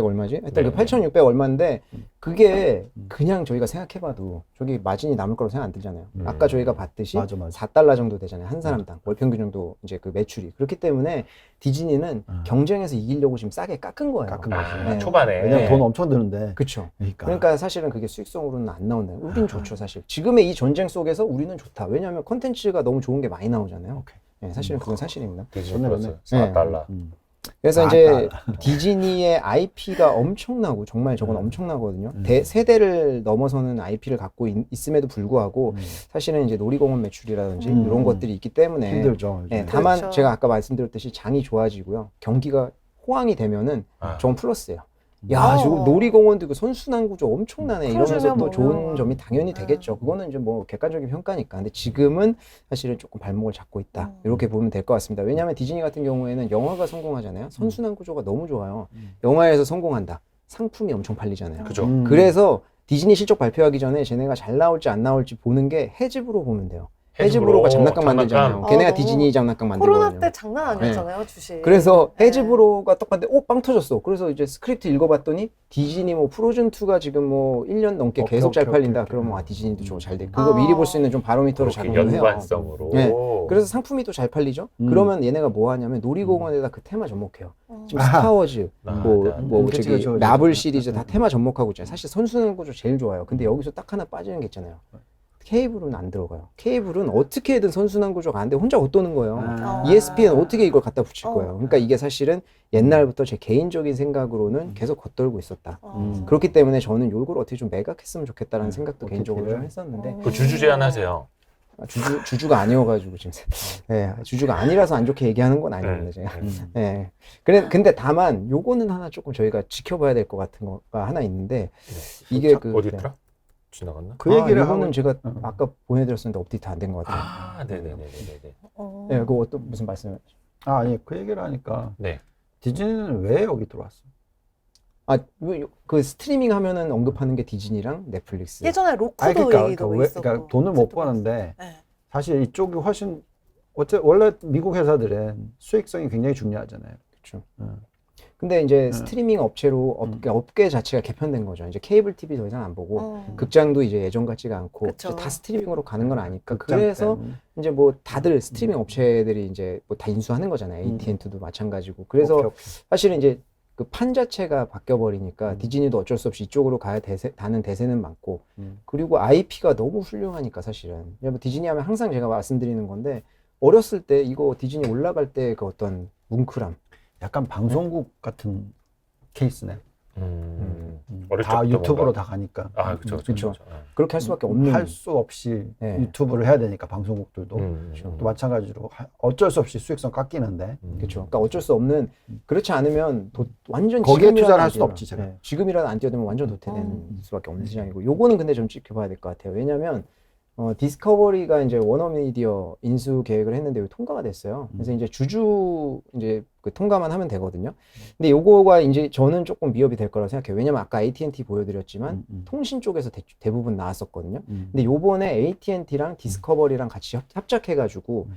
얼마지? 하여튼 네. 그 8,600 얼마인데 그게 그냥 저희가 생각해봐도 저기 마진이 남을 거라고 생각 안 들잖아요. 아까 저희가 봤듯이 맞아. 4달러 정도 되잖아요. 한 사람당 월 평균 정도 이제 그 매출이 그렇기 때문에 디즈니는 경쟁에서 이기려고 지금 싸게 깎은 거예요. 깎은 거지. 네. 초반에 왜냐면 네. 돈 엄청 드는데. 그렇죠. 그러니까. 그러니까 사실은 그게 수익성으로는 안 나온다. 우린 좋죠, 사실. 지금의 이 전쟁 속에서 우리는 좋다. 왜냐하면 컨텐츠가 너무 좋은 게 많이 나오잖아요. 네, 사실은 그건 사실입니다. 디즈니 좋네, 플러스 좋네. 4달러. 그래서 아, 이제 디즈니의 IP가 엄청나고 정말 저건 엄청나거든요. 세대를 넘어서는 IP를 갖고 있음에도 불구하고 사실은 이제 놀이공원 매출이라든지 이런 것들이 있기 때문에 힘들죠. 네, 요즘에. 다만 그렇죠. 제가 아까 말씀드렸듯이 장이 좋아지고요. 경기가 호황이 되면은 저건 플러스예요. 야, 지금 놀이공원도 그 선순환 구조 엄청나네. 이러면서 그러시면 또 뭐. 좋은 점이 당연히 되겠죠. 그거는 이제 뭐 객관적인 평가니까. 근데 지금은 사실은 조금 발목을 잡고 있다. 이렇게 보면 될 것 같습니다. 왜냐하면 디즈니 같은 경우에는 영화가 성공하잖아요. 선순환 구조가 너무 좋아요. 영화에서 성공한다. 상품이 엄청 팔리잖아요. 그죠. 그래서 디즈니 실적 발표하기 전에 쟤네가 잘 나올지 안 나올지 보는 게 해집으로 보면 돼요. 해즈브로가 장난감 만들잖아요. 장난감. 걔네가 아, 디즈니 장난감 만들거든요. 코로나 때 장난 아니었잖아요, 주식. 그래서 네. 해즈브로가 똑같은데 빵 터졌어. 그래서 이제 스크립트 읽어봤더니 디즈니 뭐 프로즌2가 지금 뭐 1년 넘게 오케이, 계속 오케이, 잘 팔린다. 오케이. 그러면 디즈니도 저거 잘 돼. 그거 미리 볼 수 있는 좀 바로미터로 그렇게 작용을 해요. 연관성으로. 네. 그래서 상품이 또 잘 팔리죠. 그러면 얘네가 뭐 하냐면 놀이공원에다 그 테마 접목해요. 지금 아하. 스타워즈, 뭐 그치, 저기 그치, 마블 그치. 시리즈 다 테마 접목하고 있잖아요. 사실 선수는 구조 제일 좋아요. 근데 여기서 딱 하나 빠지는 게 있잖아요. 케이블은 안 들어가요. 케이블은 어떻게든 선순환 구조가 안 돼. 혼자 못 도는 거예요. 아. ESPN 어떻게 이걸 갖다 붙일 어. 거예요. 그러니까 이게 사실은 옛날부터 제 개인적인 생각으로는 계속 겉돌고 있었다. 그렇기 때문에 저는 이걸 어떻게 좀 매각했으면 좋겠다라는 생각도 개인적으로 좀 했었는데 그 주주 제안하세요. 주주가 아니어가지고 지금 네, 주주가 아니라서 안 좋게 얘기하는 건 아닙니다. 제가. 네. 근데 다만 요거는 하나 조금 저희가 지켜봐야 될 것 같은 거가 하나 있는데 이게 그 어디 있더라? 지나갔나? 그 얘기를 이거는 하고 제가 아까 보내드렸었는데 업데이트 안 된 것 같아요. 아, 네네네네네. 네, 그거 어떤 무슨 말씀? 아니 그 얘기를 하니까 네. 디즈니는 왜 여기 들어왔어? 그 스트리밍 하면은 언급하는 게 디즈니랑 넷플릭스. 예전에 로쿠도 아니 그러니까, 얘기도 왜, 있었고. 그러니까 돈을 못 버는데 네. 사실 이쪽이 훨씬 원래 미국 회사들은 수익성이 굉장히 중요하잖아요. 그렇죠. 근데 이제 스트리밍 업체로 음. 업계 자체가 개편된 거죠. 이제 케이블 TV 더 이상 안 보고 극장도 이제 예전 같지가 않고 그쵸. 이제 다 스트리밍으로 가는 건 아니까 극장 그래서 때문에. 이제 뭐 다들 스트리밍 업체들이 이제 뭐 다 인수하는 거잖아요. AT&T도 마찬가지고. 그래서 오케이. 사실은 이제 그 판 자체가 바뀌어 버리니까 디즈니도 어쩔 수 없이 이쪽으로 가는 대세는 많고 그리고 IP가 너무 훌륭하니까 사실은 뭐 디즈니 하면 항상 제가 말씀드리는 건데 어렸을 때 이거 디즈니 올라갈 때 그 어떤 뭉클함 약간 방송국 같은 케이스네. 어릴 다 때부터 유튜브로 뭔가- 다 가니까. 아, 그렇죠. 그쵸. 그렇게 할 수밖에 없는 할 수 없이 네. 유튜브를 해야 되니까 방송국들도 그렇죠. 또 마찬가지로 어쩔 수 없이 수익성 깎이는데 그렇죠. 그러니까 어쩔 수 없는 그렇지 않으면 완전 거기에 지금이라도 투자를 안 할 수는 뛰어요. 없지, 제가. 네. 지금이라도 안 뛰어들면 완전 도태되는 수밖에 없는 시장이고 요거는 근데 좀 지켜봐야 될 것 같아요. 왜냐하면 디스커버리가 이제 워너미디어 인수 계획을 했는데 이거 통과가 됐어요. 그래서 이제 주주 이제 그 통과만 하면 되거든요. 근데 요거가 이제 저는 조금 미흡이 될 거라고 생각해요. 왜냐면 아까 AT&T 보여드렸지만 통신 쪽에서 대부분 나왔었거든요. 근데 요번에 AT&T랑 디스커버리랑 같이 합작해가지고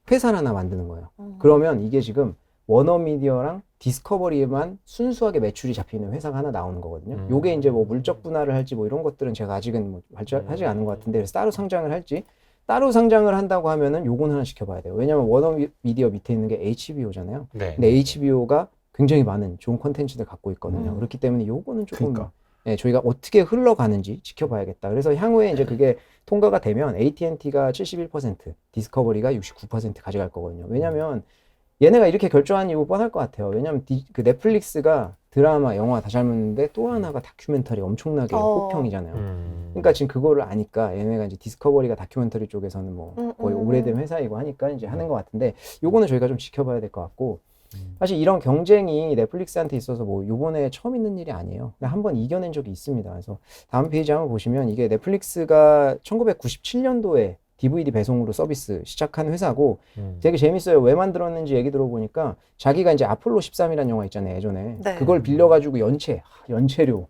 회사를 하나 만드는 거예요. 그러면 이게 지금 워너미디어랑 디스커버리에만 순수하게 매출이 잡히는 회사가 하나 나오는 거거든요. 요게 이제 뭐 물적 분할을 할지 뭐 이런 것들은 제가 아직은 뭐 하지 않은 것 같은데 그래서 따로 상장을 할지 따로 상장을 한다고 하면은 요건 하나 지켜봐야 돼요. 왜냐면 워너미디어 밑에 있는 게 HBO잖아요. 네. 근데 HBO가 굉장히 많은 좋은 콘텐츠들 갖고 있거든요. 그렇기 때문에 요거는 조금 그러니까. 예, 저희가 어떻게 흘러가는지 지켜봐야겠다. 그래서 향후에 이제 그게 통과가 되면 AT&T가 71%, 디스커버리가 69% 가져갈 거거든요. 왜냐면 얘네가 이렇게 결정한 이유 뻔할 것 같아요. 왜냐면 그 넷플릭스가 드라마, 영화 다 잘 먹는데 또 하나가 다큐멘터리 엄청나게 호평이잖아요. 그러니까 지금 그거를 아니까 얘네가 이제 디스커버리가 다큐멘터리 쪽에서는 뭐 거의 오래된 회사이고 하니까 이제 하는 것 같은데 요거는 저희가 좀 지켜봐야 될 것 같고 사실 이런 경쟁이 넷플릭스한테 있어서 뭐 요번에 처음 있는 일이 아니에요. 한번 이겨낸 적이 있습니다. 그래서 다음 페이지 한번 보시면 이게 넷플릭스가 1997년도에 DVD 배송으로 서비스 시작한 회사고 되게 재밌어요. 왜 만들었는지 얘기 들어보니까 자기가 이제 아폴로 13이라는 영화 있잖아요. 예전에. 네. 그걸 빌려가지고 연체료.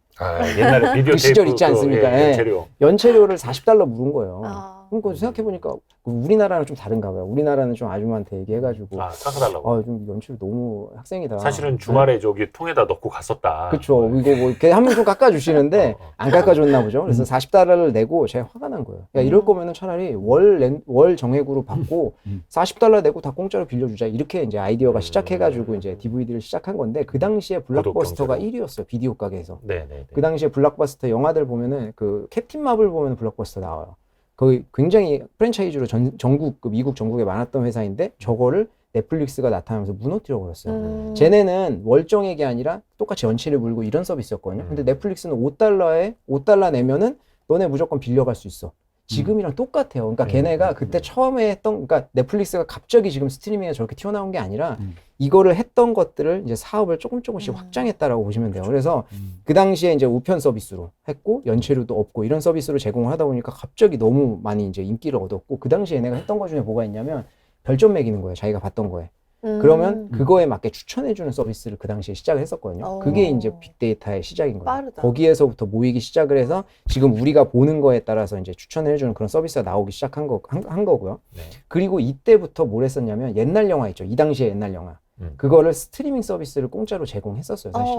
옛날에 비디오 그 시절 테이프 있지 않습니까? 예, 예. 재료. 연체료를 $40 물은 거예요. 아. 그러니까 생각해보니까 우리나라는 좀 다른가 봐요. 우리나라는 좀 아줌마한테 얘기해가지고 사서달라고. 좀 연체료 너무 학생이다. 사실은 주말에 저기 통에다 넣고 갔었다. 그쵸. 이거 뭐 이렇게 하면 좀 깎아주시는데 안 깎아줬나 보죠. 그래서 $40를 내고 제가 화가 난 거예요. 야, 이럴 거면은 차라리 월 정액으로 받고 $40 내고 다 공짜로 빌려주자. 이렇게 이제 아이디어가 시작해가지고 이제 DVD를 시작한 건데 그 당시에 블록버스터가 구독 1위였어요. 비디오 가게에서. 네네. 그 당시에 블록버스터 영화들 보면은 그 캡틴 마블 보면 블록버스터 나와요. 거기 굉장히 프랜차이즈로 전국 그 미국 전국에 많았던 회사인데 저거를 넷플릭스가 나타나면서 무너뜨려 버렸어요. 쟤네는 월정액이 아니라 똑같이 연체를 물고 이런 서비스였거든요. 근데 넷플릭스는 $5 내면은 너네 무조건 빌려갈 수 있어. 지금이랑 똑같아요. 그러니까 걔네가 그때 처음에 했던, 그러니까 넷플릭스가 갑자기 지금 스트리밍에 저렇게 튀어나온 게 아니라 이거를 했던 것들을 이제 사업을 조금씩 확장했다라고 보시면 돼요. 그래서 그 당시에 이제 우편 서비스로 했고 연체료도 없고 이런 서비스로 제공을 하다 보니까 갑자기 너무 많이 이제 인기를 얻었고 그 당시에 얘네가 했던 것 중에 뭐가 있냐면 별점 매기는 거예요. 자기가 봤던 거에. 그러면 그거에 맞게 추천해주는 서비스를 그 당시에 시작을 했었거든요. 그게 이제 빅데이터의 시작인 거예요. 빠르다. 거기에서부터 모이기 시작을 해서 지금 우리가 보는 거에 따라서 이제 추천을 해주는 그런 서비스가 나오기 시작한 한 거고요. 네. 그리고 이때부터 뭘 했었냐면 옛날 영화 있죠. 이 당시에 옛날 영화. 그거를 스트리밍 서비스를 공짜로 제공했었어요, 사실.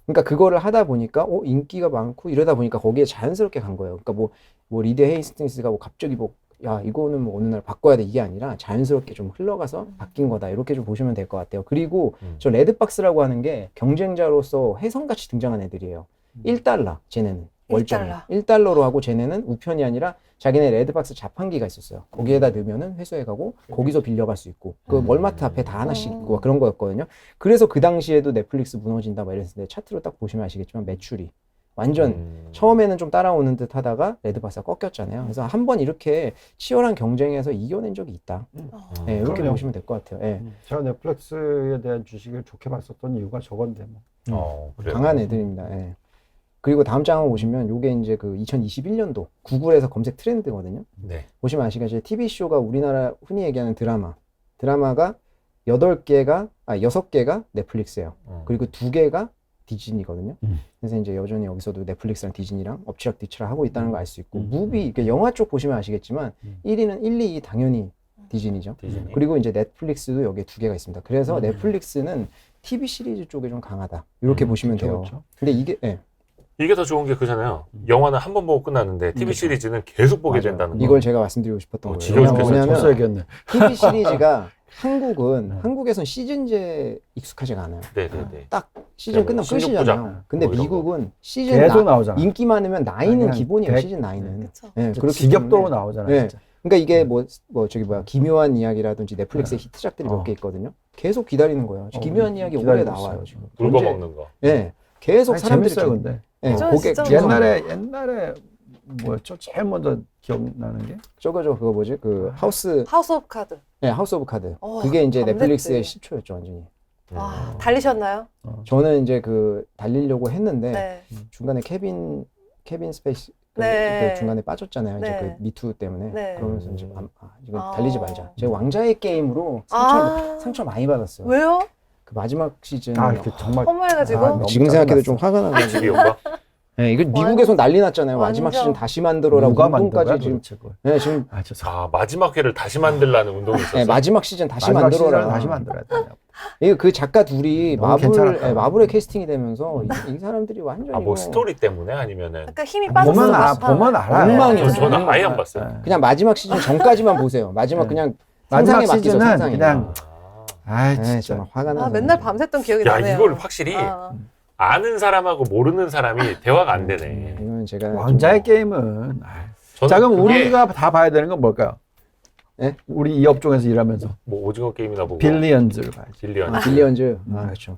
그러니까 그거를 하다 보니까 인기가 많고 이러다 보니까 거기에 자연스럽게 간 거예요. 그러니까 뭐 리드 헤이스팅스가 뭐 갑자기 야 이거는 뭐 어느 날 바꿔야 돼 이게 아니라 자연스럽게 좀 흘러가서 바뀐 거다 이렇게 좀 보시면 될 것 같아요. 그리고 저 레드박스라고 하는 게 경쟁자로서 혜성같이 등장한 애들이에요. 1달러 쟤네는 월정이 1달러로 하고 쟤네는 우편이 아니라 자기네 레드박스 자판기가 있었어요. 거기에다 넣으면은 회수해 가고 거기서 빌려갈 수 있고 그 월마트 앞에 다 하나씩 있고 막 그런 거였거든요. 그래서 그 당시에도 넷플릭스 무너진다 막 이랬을 때 차트로 딱 보시면 아시겠지만 매출이 완전 처음에는 좀 따라오는 듯 하다가 레드박스가 꺾였잖아요. 그래서 한번 이렇게 치열한 경쟁에서 이겨낸 적이 있다. 네, 이렇게 그럼요. 보시면 될 것 같아요. 네. 제가 넷플릭스에 대한 주식을 좋게 봤었던 이유가 저건데 뭐. 그래요. 강한 애들입니다. 네. 그리고 다음 장을 보시면 요게 이제 그 2021년도 구글에서 검색 트렌드거든요. 네. 보시면 보시면 아시겠지만 TV쇼가 우리나라 흔히 얘기하는 드라마가 6개가 넷플릭스예요. 그리고 2개가 디즈니거든요. 그래서 이제 여전히 여기서도 넷플릭스랑 디즈니랑 엎치락뒤치락 하고 있다는 걸 알 수 있고 무비, 영화 쪽 보시면 아시겠지만 1위는 1, 2 당연히 디즈니죠. 디즈니. 그리고 이제 넷플릭스도 여기에 2개가 있습니다. 그래서 넷플릭스는 TV 시리즈 쪽에 좀 강하다. 이렇게 보시면 돼요. 그렇죠. 근데 이게 이게 더 좋은 게 그잖아요. 영화는 한 번 보고 끝났는데 TV 시리즈는 계속 보게 맞아요. 된다는 거. 이걸 제가 말씀드리고 싶었던 거예요. 지겨워 죽겠어요. 뭐냐면 벌써 얘기했네. TV 시리즈가 한국에선 시즌제 익숙하지가 않아요. 네네네. 딱 시즌 그냥 뭐 끝나면 16 끝이잖아요. 부작 근데 뭐 이런 미국은 시즌 계속 나오잖아. 인기 많으면 나이는 그냥 기본이에요. 백- 시즌 나이는. 그쵸. 네, 그렇기 지겹도록 때문에. 나오잖아. 네. 진짜. 그러니까 이게 기묘한 이야기라든지 넷플릭스의 히트작들이 몇 어. 개 있거든요. 계속 기다리는 거예요. 기묘한 이야기 오래 기다리고 나와요 있어요. 지금. 울고 언제- 먹는 거. 네, 계속 아니, 사람들이 재밌어요, 근데. 네, 저는 고객 진짜 옛날에 뭐였죠? 제일 먼저 기억나는 게 저거죠. 그거 뭐지? 그 하우스 오브 카드. 네, 하우스 오브 카드. 어, 그게 이제 밤늦게. 넷플릭스의 시초였죠, 완전히. 와, 달리셨나요? 저는 이제 달리려고 했는데 네. 중간에 케빈 스페이시 네. 그 중간에 빠졌잖아요. 이제 네. 그 미투 때문에. 네. 그러면서 이제 이건 아. 달리지 말자. 제가 왕자의 게임으로 상처 많이 받았어요. 왜요? 그 마지막 시즌. 그 정말 허무해가지고. 너무 지금 생각해도 좀 짜증났어. 화가 나가지고. 지겨운가? 네, 이거 미국에서 난리 났잖아요. 마지막 완전. 시즌 다시 만들어라고 누가 만든 거야 운동까지 지금. 도대체 그걸? 네, 지금 마지막 회를 다시 만들라는 운동이 있었어. 네, 마지막 시즌 다시 마지막 만들어라. 시즌을 다시 만들어야 돼. 이거 그 작가 둘이 너무 괜찮았다. 마블에 캐스팅이 되면서 이 사람들이 완전히 뭐 스토리 때문에 아니면은 약간 힘이 빠졌어. 보면 알아요. 엉망이었어요. 저는 아예 안 봤어요. 네. 그냥 마지막 시즌 전까지만 보세요. 마지막 네. 그냥 마지막 상상에 맡기죠. 시즌은 상상에. 그냥 아이 네, 진짜 정말 화가 나서. 맨날 밤샜던 기억이 야 나네요. 이걸 확실히 아. 아는 사람하고 모르는 사람이 대화가 안 되네. 이건 제가 왕자의 게임은 저는 자 그럼 그게 우리가 다 봐야 되는 건 뭘까요? 네? 우리 이 업종에서 일하면서 뭐 오징어 게임이나 보고 빌리언즈를 봐야지. 빌리언. 빌리언즈. 그렇죠.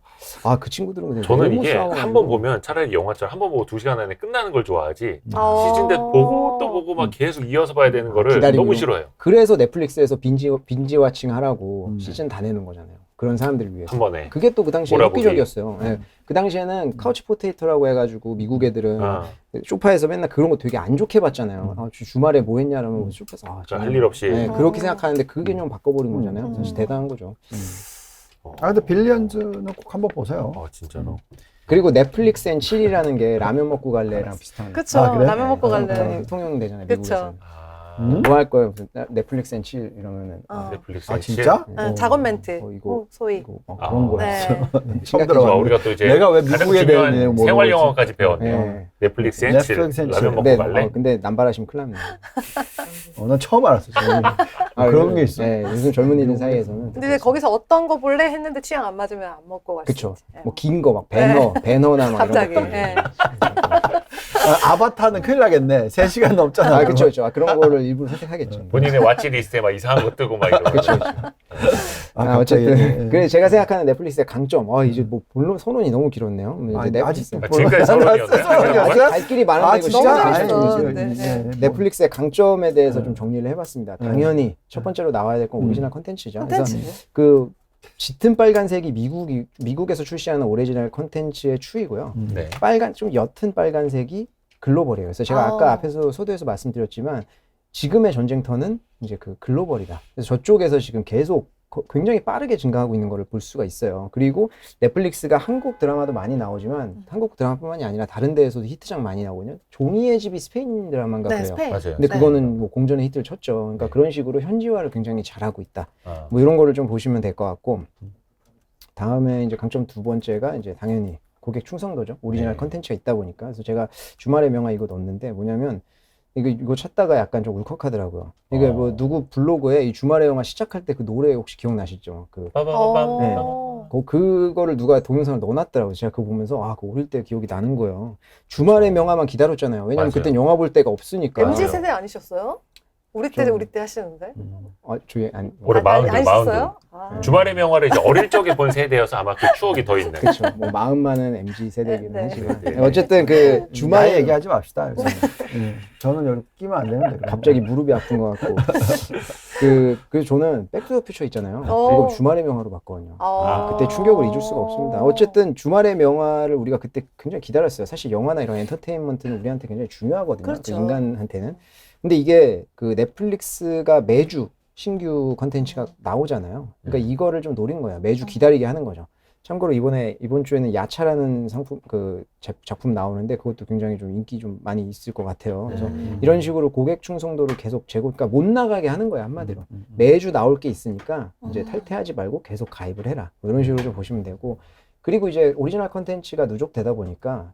그 친구들은 근데 저는 너무 이게 싸워가지고. 한 번 보면 차라리 영화처럼 한 번 보고 2시간 안에 끝나는 걸 좋아하지 어. 시즌 때 보고 또 보고 막 계속 이어서 봐야 되는 거를 기다리고. 너무 싫어해요. 그래서 넷플릭스에서 빈지 와칭 하라고 음. 시즌 다 내는 거잖아요. 그런 사람들을 위해서. 한 번에. 그게 또 그 당시에 몰아보기. 획기적이었어요. 네. 그 당시에는 카우치 포테이토라고 해가지고 미국 애들은 아, 소파에서 맨날 그런 거 되게 안 좋게 봤잖아요. 주말에 뭐 했냐라면 소파에서 할 일 없이. 네, 그렇게 생각하는데 그 개념 바꿔버린 거잖아요. 사실 대단한 거죠. 근데 빌리언즈는 꼭 한번 보세요. 진짜로. 그리고 넷플릭스 앤 칠이라는 게 라면 먹고 갈래랑 비슷한 그쵸. 아, 그래? 라면 먹고 갈래. 통용되잖아요. 그쵸. 미국에서. 음? 뭐 할 거예요? 넷플릭스 앤 칠 이러면은 넷플릭스. 아 진짜? 작업 멘트. 이거 소위. 이거 그런 거야. 네. 처음 심각해져. 들어봐. 우리가 또 이제 내가 왜 가장 미국에 중요한 대해 모르고 생활 있지? 영어까지 배웠네요. 네. 넷플릭스 앤 넷플릭스 앤 칠. 라면 먹고 근데, 갈래? 근데 남발하시면 큰일 납니다. 난 처음 알았어. 그런 게 있어. 네, 요즘 젊은이들 사이에서는. 근데 이제 거기서 어떤 거 볼래 했는데 취향 안 맞으면 안 먹고 갈 수 그쵸. 있지. 네. 뭐 긴 거 막 배너나 막 갑자기. 이런 거. 네. 아바타는 큰일 나겠네. 3시간 넘잖아. 그쵸, 그쵸. 그런 거를 일부러 선택하겠죠. 본인의 와치리스트에 막 이상한 거 뜨고 막 이러고. 그쵸, 그쵸. 어쨌든. 예. 그래서 제가 생각하는 넷플릭스의 강점. 이제 뭐, 본론 선언이 너무 길었네요. 이제 넷플릭스. 아직도 지금까지 서론이었나요? 서론이었어요? 갈 길이 많은데 이거 진짜? 시간이 너무 좀 재밌었는데. 있어요. 네. 넷플릭스의 강점에 대해서 좀 정리를 해봤습니다. 당연히 첫 번째로 나와야 될 건 음. 오리지널 컨텐츠죠. 그래서 콘텐츠. 그 짙은 빨간색이 미국에서 출시하는 오리지널 컨텐츠의 추이고요. 네. 좀 옅은 빨간색이 글로벌이에요. 그래서 제가 아까 앞에서 소도에서 말씀드렸지만 지금의 전쟁터는 이제 그 글로벌이다. 그래서 저쪽에서 지금 계속 굉장히 빠르게 증가하고 있는 거를 볼 수가 있어요. 그리고 넷플릭스가 한국 드라마도 많이 나오지만 한국 드라마뿐만이 아니라 다른 데에서도 히트작 많이 나오거든요. 종이의 집이 스페인 드라마인가 네, 그래요. 스페인. 맞아요. 근데 네. 그거는 뭐 공전의 히트를 쳤죠. 그러니까 네. 그런 식으로 현지화를 굉장히 잘하고 있다. 아. 뭐 이런 거를 좀 보시면 될 것 같고, 다음에 이제 강점 두 번째가 이제 당연히 고객 충성도죠. 오리지널 네. 컨텐츠가 있다 보니까. 그래서 제가 주말의 명화 이거 넣었는데 뭐냐면 이거 찾다가 약간 좀 울컥하더라고요. 이게 뭐 누구 블로그에 이 주말의 영화 시작할 때 그 노래 혹시 기억나시죠? 그 빠바바밤. 네. 어. 그거를 누가 동영상을 넣어놨더라고요. 제가 그거 보면서 아, 그 어릴 때 기억이 나는 거예요. 주말의 명화만 기다렸잖아요. 왜냐면 맞아요. 그땐 영화 볼 데가 없으니까. MZ 세대 아니셨어요? 우리 때 좀- 우리 때 하시는데. 아, 저희 아니. 올해 마흔들, 아니셨어요? 아. 주말의 명화를 이제 어릴 적에 본 세대여서 아마 그 추억이 더 있네. 그렇죠. 뭐 마음만은 MZ 세대이긴 네, 네. 하지만 네. 어쨌든 그 주말 주말 얘기하지 맙시다. 저는 여기 끼면 안 되는데. 갑자기 무릎이 아픈 것 같고 그 저는 백투더 퓨처 있잖아요. 어. 이거 주말의 명화로 봤거든요. 아. 그때 충격을 잊을 수가 없습니다. 어쨌든 주말의 명화를 우리가 그때 굉장히 기다렸어요. 사실 영화나 이런 엔터테인먼트는 우리한테 굉장히 중요하거든요. 그렇죠. 그 인간한테는. 근데 이게 그 넷플릭스가 매주 신규 컨텐츠가 나오잖아요. 그러니까 이거를 좀 노린 거예요. 매주 기다리게 하는 거죠. 참고로 이번 주에는 야차라는 작품 나오는데 그것도 굉장히 좀 인기 좀 많이 있을 것 같아요. 그래서 이런 식으로 고객 충성도를 계속 그러니까 못 나가게 하는 거예요, 한마디로. 매주 나올 게 있으니까 이제 탈퇴하지 말고 계속 가입을 해라. 뭐 이런 식으로 좀 보시면 되고. 그리고 이제 오리지널 컨텐츠가 누적되다 보니까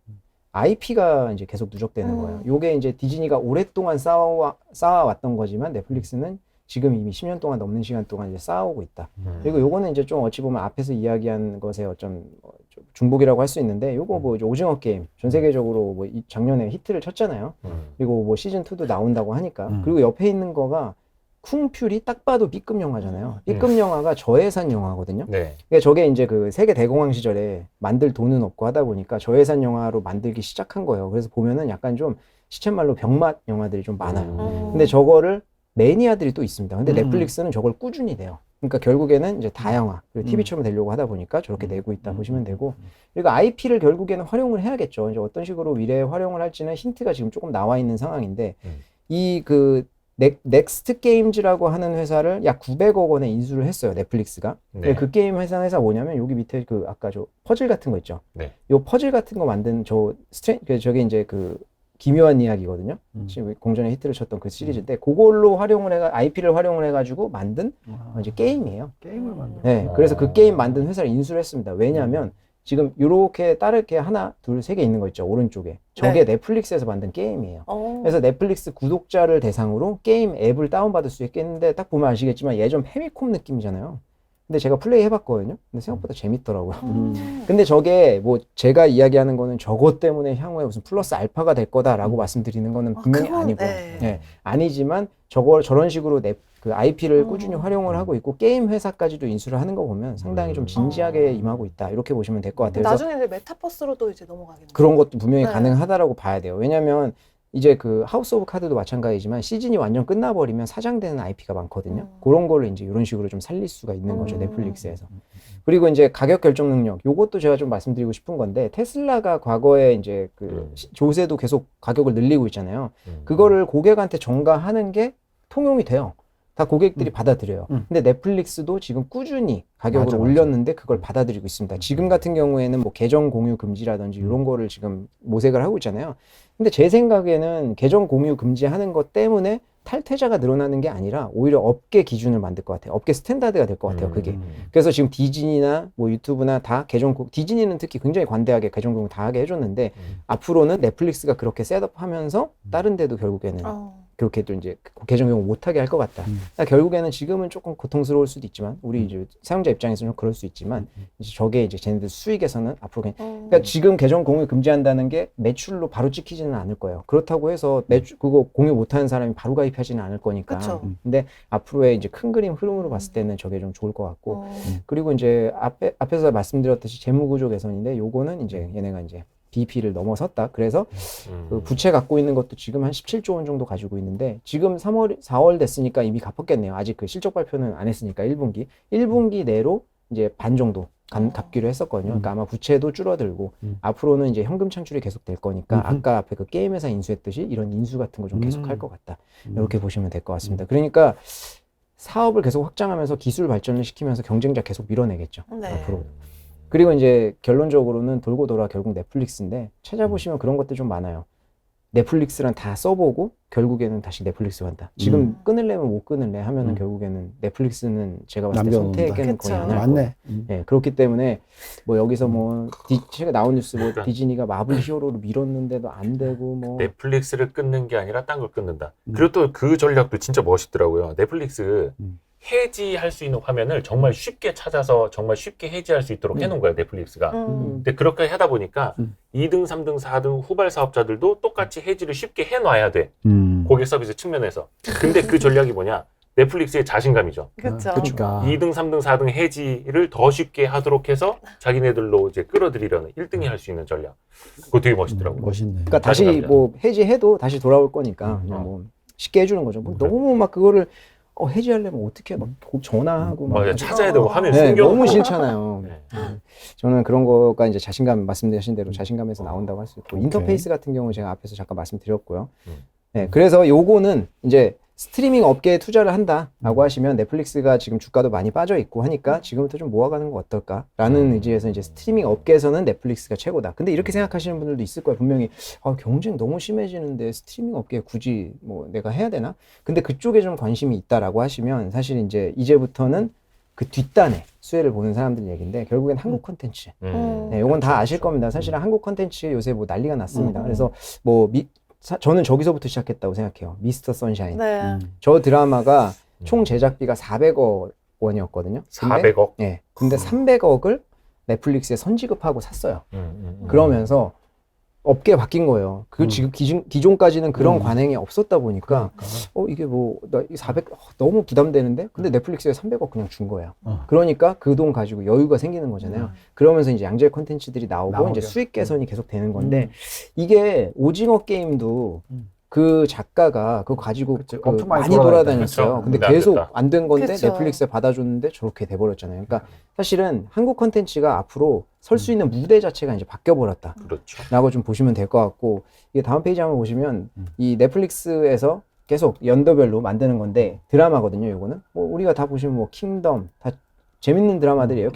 IP가 이제 계속 누적되는 거예요. 요게 이제 디즈니가 오랫동안 쌓아왔던 거지만 넷플릭스는 지금 이미 10년 동안 넘는 시간 동안 이제 쌓아오고 있다. 그리고 요거는 이제 좀 어찌 보면 앞에서 이야기한 것의 어쩜 좀 중복이라고 할 수 있는데 요거 뭐 이제 오징어 게임 전 세계적으로 뭐 작년에 히트를 쳤잖아요. 그리고 뭐 시즌 2도 나온다고 하니까. 그리고 옆에 있는 거가 쿵퓨리 딱 봐도 B급 영화잖아요. B급 영화가 저예산 영화거든요. 네. 그러니까 저게 이제 그 세계 대공황 시절에 만들 돈은 없고 하다 보니까 저예산 영화로 만들기 시작한 거예요. 그래서 보면은 약간 좀 시쳇말로 병맛 영화들이 좀 많아요. 근데 저거를 매니아들이 또 있습니다. 근데 넷플릭스는 저걸 꾸준히 내요. 그러니까 결국에는 이제 다양화, 그리고 TV처럼 되려고 하다 보니까 저렇게 내고 있다 보시면 되고, 그리고 IP를 결국에는 활용을 해야겠죠. 이제 어떤 식으로 미래에 활용을 할지는 힌트가 지금 조금 나와 있는 상황인데, 이 그 넥스트 게임즈라고 하는 회사를 약 900억 원에 인수를 했어요, 넷플릭스가. 네. 그 게임 회사 뭐냐면 여기 밑에 그 아까 저 퍼즐 같은 거 있죠. 네. 요 퍼즐 같은 거 만든 저게 이제 그 기묘한 이야기거든요. 지금 공전에 히트를 쳤던 그 시리즈인데 그걸로 IP를 활용을 해가지고 만든 이제 게임이에요. 게임을 만들어. 네, 그래서 그 게임 만든 회사를 인수를 했습니다. 왜냐하면 지금 요렇게 따르게 하나, 둘, 세 개 있는 거 있죠. 오른쪽에. 저게 넷플릭스에서 만든 게임이에요. 그래서 넷플릭스 구독자를 대상으로 게임 앱을 다운받을 수 있겠는데 딱 보면 아시겠지만 예전 페미콤 느낌이잖아요. 근데 제가 플레이 해봤거든요. 근데 생각보다 재밌더라고요. 근데 저게 뭐 제가 이야기하는 거는 저것 때문에 향후에 무슨 플러스 알파가 될 거다라고 말씀드리는 거는 분명히 아니고, 네, 아니지만 저런 식으로 그 IP를 꾸준히 활용을 하고 있고 게임 회사까지도 인수를 하는 거 보면 상당히 좀 진지하게 임하고 있다 이렇게 보시면 될 것 같아요. 그래서 나중에 이제 메타버스로도 이제 넘어가겠네요. 그런 것도 분명히 네. 가능하다라고 봐야 돼요. 왜냐하면 이제 그 하우스 오브 카드도 마찬가지지만 시즌이 완전 끝나버리면 사장되는 IP가 많거든요. 그런 거를 이제 이런 식으로 좀 살릴 수가 있는 거죠, 넷플릭스에서. 그리고 이제 가격 결정 능력, 요것도 제가 좀 말씀드리고 싶은 건데 테슬라가 과거에 이제 그 조세도 계속 가격을 늘리고 있잖아요. 그거를 고객한테 전가하는 게 통용이 돼요. 다 고객들이 받아들여요. 근데 넷플릭스도 지금 꾸준히 가격을 맞아. 올렸는데 그걸 받아들이고 있습니다. 지금 같은 경우에는 뭐 계정 공유 금지라든지 이런 거를 지금 모색을 하고 있잖아요. 근데 제 생각에는 계정 공유 금지하는 것 때문에 탈퇴자가 늘어나는 게 아니라 오히려 업계 기준을 만들 것 같아요. 업계 스탠다드가 될 것 같아요, 그게. 그래서 지금 디즈니나 뭐 유튜브나 다 디즈니는 특히 굉장히 관대하게 계정 공유 다 하게 해줬는데 앞으로는 넷플릭스가 그렇게 셋업하면서 다른 데도 결국에는 그렇게 또 이제 계정 공유 못하게 할 것 같다. 그러니까 결국에는 지금은 조금 고통스러울 수도 있지만 우리 이제 사용자 입장에서는 그럴 수 있지만 이제 저게 이제 쟤네들 수익에서는 앞으로 그러니까 지금 계정 공유 금지한다는 게 매출로 바로 찍히지는 않을 거예요. 그렇다고 해서 그거 공유 못하는 사람이 바로 가입하지는 않을 거니까. 그쵸. 근데 앞으로의 이제 큰 그림 흐름으로 봤을 때는 저게 좀 좋을 것 같고 그리고 이제 앞에서 말씀드렸듯이 재무구조 개선인데 요거는 이제 얘네가 이제 BP를 넘어섰다. 그래서 그 부채 갖고 있는 것도 지금 한 17조 원 정도 가지고 있는데 지금 4월 됐으니까 이미 갚았겠네요. 아직 그 실적 발표는 안 했으니까 1분기 내로 이제 반 정도 갚기로 했었거든요. 그러니까 아마 부채도 줄어들고 앞으로는 이제 현금 창출이 계속 될 거니까 아까 앞에 그 게임 회사 인수했듯이 이런 인수 같은 거 좀 계속 할 것 같다. 이렇게 보시면 될 것 같습니다. 그러니까 사업을 계속 확장하면서 기술 발전을 시키면서 경쟁자 계속 밀어내겠죠. 네. 앞으로. 그리고 이제 결론적으로는 돌고 돌아 결국 넷플릭스인데 찾아보시면 그런 것들 좀 많아요. 넷플릭스랑 다 써보고 결국에는 다시 넷플릭스 간다. 지금 끊을래면 못 끊을래 하면은 결국에는 넷플릭스는 제가 봤을 때 남겨놓는다. 선택은 거의 안 할 거예요. 맞네. 네, 그렇기 때문에 뭐 여기서 뭐 최근 나온 뉴스 뭐 디즈니가 마블 히어로로 밀었는데도 안 되고 뭐 넷플릭스를 끊는 게 아니라 딴 걸 끊는다. 그리고 또 그 전략도 진짜 멋있더라고요. 넷플릭스 해지할 수 있는 화면을 정말 쉽게 찾아서 정말 쉽게 해지할 수 있도록 해놓은 거예요, 넷플릭스가. 근데 그렇게 하다 보니까 2등, 3등, 4등 후발 사업자들도 똑같이 해지를 쉽게 해놔야 돼. 고객 서비스 측면에서. 근데 그 전략이 뭐냐? 넷플릭스의 자신감이죠. 그렇죠. 그러니까 2등, 3등, 4등 해지를 더 쉽게 하도록 해서 자기네들로 이제 끌어들이려는 1등이 할 수 있는 전략. 그거 되게 멋있더라고요. 멋있네. 그러니까 다시 자신감이잖아. 뭐 해지해도 다시 돌아올 거니까 그냥 뭐 쉽게 해주는 거죠. 뭐 너무 막 그거를 해지하려면 어떻게 막 전화하고 막 맞아요. 찾아야 되고 화면 네, 숨겨. 너무 싫잖아요. 네. 저는 그런 거가 이제 자신감 말씀드린 대로 자신감에서 나온다고 할 수 있고 오케이. 인터페이스 같은 경우 제가 앞에서 잠깐 말씀드렸고요. 네, 그래서 요거는 이제 스트리밍 업계에 투자를 한다라고 하시면 넷플릭스가 지금 주가도 많이 빠져 있고 하니까 지금부터 좀 모아가는 거 어떨까라는 의지에서 이제 스트리밍 업계에서는 넷플릭스가 최고다. 근데 이렇게 생각하시는 분들도 있을 거예요. 분명히 경쟁 너무 심해지는데 스트리밍 업계에 굳이 뭐 내가 해야 되나? 근데 그쪽에 좀 관심이 있다라고 하시면 사실 이제부터는 그 뒷단에 수혜를 보는 사람들 얘기인데 결국엔 한국 콘텐츠. 네, 요건 다 아실 겁니다. 사실은 한국 콘텐츠 요새 뭐 난리가 났습니다. 그래서 뭐 저는 저기서부터 시작했다고 생각해요. 미스터 선샤인. 네. 저 드라마가 총 제작비가 400억 원이었거든요. 400억? 네. 근데 300억을 넷플릭스에 선지급하고 샀어요. 그러면서 업계가 바뀐 거예요. 지금 기존까지는 그런 관행이 없었다 보니까 이게 뭐 나 400 너무 부담되는데 근데 넷플릭스에 300억 그냥 준 거예요. 그러니까 그 돈 가지고 여유가 생기는 거잖아요. 그러면서 이제 양질 콘텐츠들이 나오고 이제 수익 개선이 계속 되는 건데 이게 오징어 게임도 그 작가가 그거 가지고 엄청 많이 많이 돌아다녔어요. 그쵸. 근데 근데 안 계속 됐다. 안 된 건데 그쵸. 넷플릭스에 받아줬는데 저렇게 돼버렸잖아요. 그러니까 사실은 한국 콘텐츠가 앞으로 설 수 있는 무대 자체가 이제 바뀌어버렸다. 그렇죠. 라고 좀 보시면 될 것 같고 이게 다음 페이지 한번 보시면 이 넷플릭스에서 계속 연도별로 만드는 건데 드라마거든요. 요거는 뭐 우리가 다 보시면 뭐 킹덤 다 재밌는 드라마들이에요.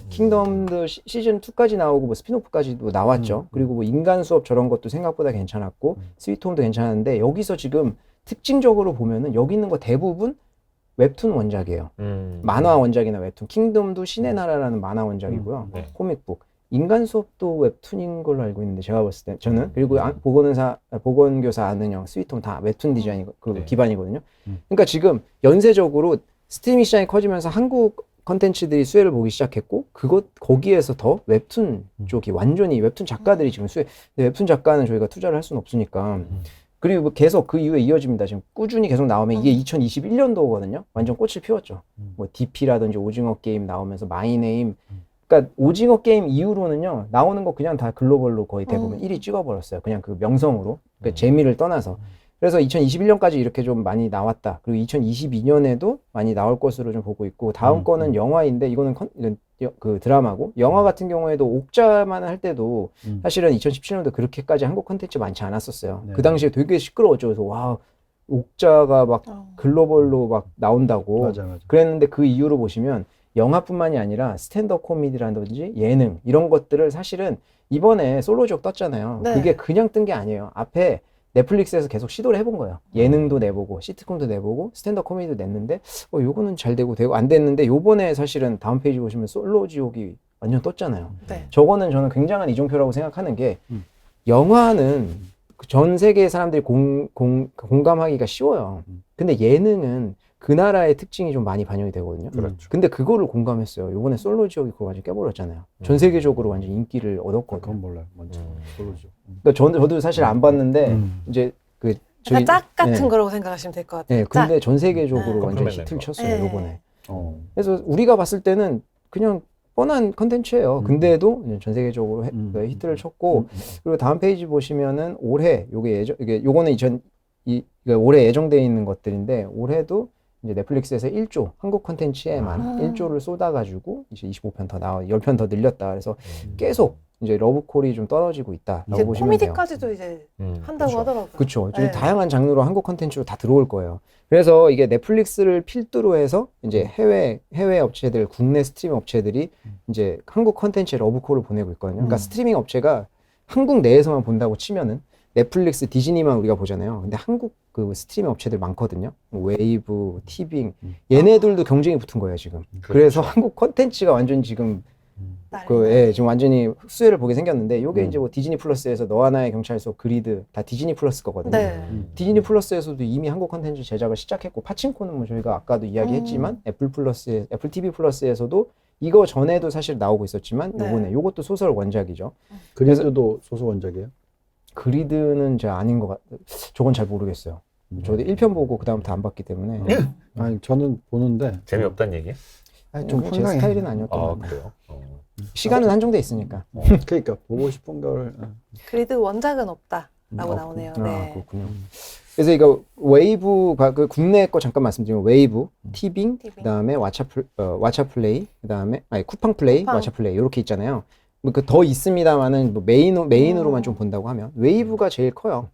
킹덤도 시즌 2까지 나오고 뭐 스피노프까지도 나왔죠. 그리고 뭐 인간 수업 저런 것도 생각보다 괜찮았고 스위트홈도 괜찮은데 여기서 지금 특징적으로 보면은 여기 있는 거 대부분 웹툰 원작이에요. 만화 원작이나 웹툰. 킹덤도 신의 나라라는 만화 원작이고요. 네. 코믹북. 인간 수업도 웹툰인 걸로 알고 있는데 제가 봤을 때 저는 그리고 보건교사 아는 형 스위트홈 다 웹툰 디자인 네. 기반이거든요. 그러니까 지금 연쇄적으로 스트리밍 시장이 커지면서 한국 컨텐츠들이 수혜를 보기 시작했고 거기에서 더 웹툰 쪽이 완전히 웹툰 작가들이 지금 근데 웹툰 작가는 저희가 투자를 할 수는 없으니까 그리고 뭐 계속 그 이후에 이어집니다. 지금 꾸준히 계속 나오면 이게 2021년도거든요. 완전 꽃을 피웠죠. 뭐 DP라든지 오징어 게임 나오면서 마이네임. 그러니까 오징어 게임 이후로는요 나오는 거 그냥 다 글로벌로 거의 대부분 1위 찍어버렸어요. 그냥 그 명성으로 그러니까 재미를 떠나서. 그래서 2021년까지 이렇게 좀 많이 나왔다. 그리고 2022년에도 많이 나올 것으로 좀 보고 있고 다음 거는 영화인데 이거는 그 드라마고 영화 같은 경우에도 옥자만 할 때도 사실은 2017년도 그렇게까지 한국 콘텐츠 많지 않았었어요. 네. 그 당시에 되게 시끄러웠죠. 그래서 와 옥자가 막 글로벌로 막 나온다고 맞아. 그랬는데 그 이후로 보시면 영화뿐만이 아니라 스탠드업 코미디라든지 예능 이런 것들을 사실은 이번에 솔로지옥 떴잖아요. 네. 그게 그냥 뜬 게 아니에요. 앞에 넷플릭스에서 계속 시도를 해본 거예요. 예능도 내보고 시트콤도 내보고 스탠드업 코미디도 냈는데 요거는 잘 되고 안 됐는데 요번에 사실은 다음 페이지 보시면 솔로지옥이 완전 떴잖아요. 네. 저거는 저는 굉장한 이종표라고 생각하는 게 영화는 전 세계 사람들이 공감하기가 쉬워요. 근데 예능은 그 나라의 특징이 좀 많이 반영이 되거든요. 그렇죠. 근데 그거를 공감했어요. 요번에 솔로지옥이 그거 완전 깨버렸잖아요. 전 세계적으로 완전 인기를 얻었거든요. 그건 몰라요. 먼저 솔로지옥. 그러니까 저도 사실 안 봤는데 이제 그 약간 짝 같은 네. 거라고 생각하시면 될 것 같아요. 네, 근데 전 세계적으로 네. 완전 컴플레인 히트를 거. 쳤어요. 네. 요번에. 그래서 그래서 우리가 봤을 때는 그냥 뻔한 컨텐츠예요. 근데도 전 세계적으로 히트를 쳤고 그리고 다음 페이지 보시면은 올해 요거는 올해 예정되어 있는 것들인데 올해도 이제 넷플릭스에서 1조 한국 컨텐츠에만 1조를 쏟아가지고 이제 25편 더 나와 10편 더 늘렸다. 그래서 계속 이제 러브콜이 좀 떨어지고 있다라고 이제 보시면 돼요. 코미디까지도 이제 한다고 그렇죠. 하더라고요. 그렇죠. 좀 네. 다양한 장르로 한국 컨텐츠로 다 들어올 거예요. 그래서 이게 넷플릭스를 필두로 해서 이제 해외 업체들, 국내 스트리밍 업체들이 이제 한국 컨텐츠에 러브콜을 보내고 있거든요. 그러니까 스트리밍 업체가 한국 내에서만 본다고 치면은 넷플릭스, 디즈니만 우리가 보잖아요. 근데 한국 그 스트리밍 업체들 많거든요. 뭐 웨이브, 티빙 얘네들도 경쟁이 붙은 거예요 지금. 그래서 한국 컨텐츠가 완전 지금 지금 완전히 수혜를 보게 생겼는데 요게 이제 뭐 디즈니 플러스에서 너와 나의 경찰서, 그리드 다 디즈니 플러스 거거든요. 네. 디즈니 플러스에서도 이미 한국 컨텐츠 제작을 시작했고 파친코는 뭐 저희가 아까도 이야기했지만 애플 TV 플러스에서도 이거 전에도 사실 나오고 있었지만 네. 요것도 소설 원작이죠. 그리드도 소설 원작이에요? 그리드는 제가 아닌 것 같아요. 저건 잘 모르겠어요. 저도 1편 보고 그 다음부터 안 봤기 때문에 아니 저는 보는데 재미없다는 얘기? 좀 제 황당해. 스타일은 아니었던 것 아 같아요. 그래요? 시간은 한정돼 있으니까. 그러니까 보고 싶은 걸 그리드 원작은 없다라고 나오네요. 아, 네. 그렇군요. 그래서 이거 웨이브 그 국내 거 잠깐 말씀드리면 웨이브, 티빙, 그다음에 왓챠플레이, 그다음에 쿠팡플레이, 쿠팡. 왓챠플레이 이렇게 있잖아요. 뭐 그 더 있습니다만은 뭐 메인으로만 좀 본다고 하면 웨이브가 제일 커요.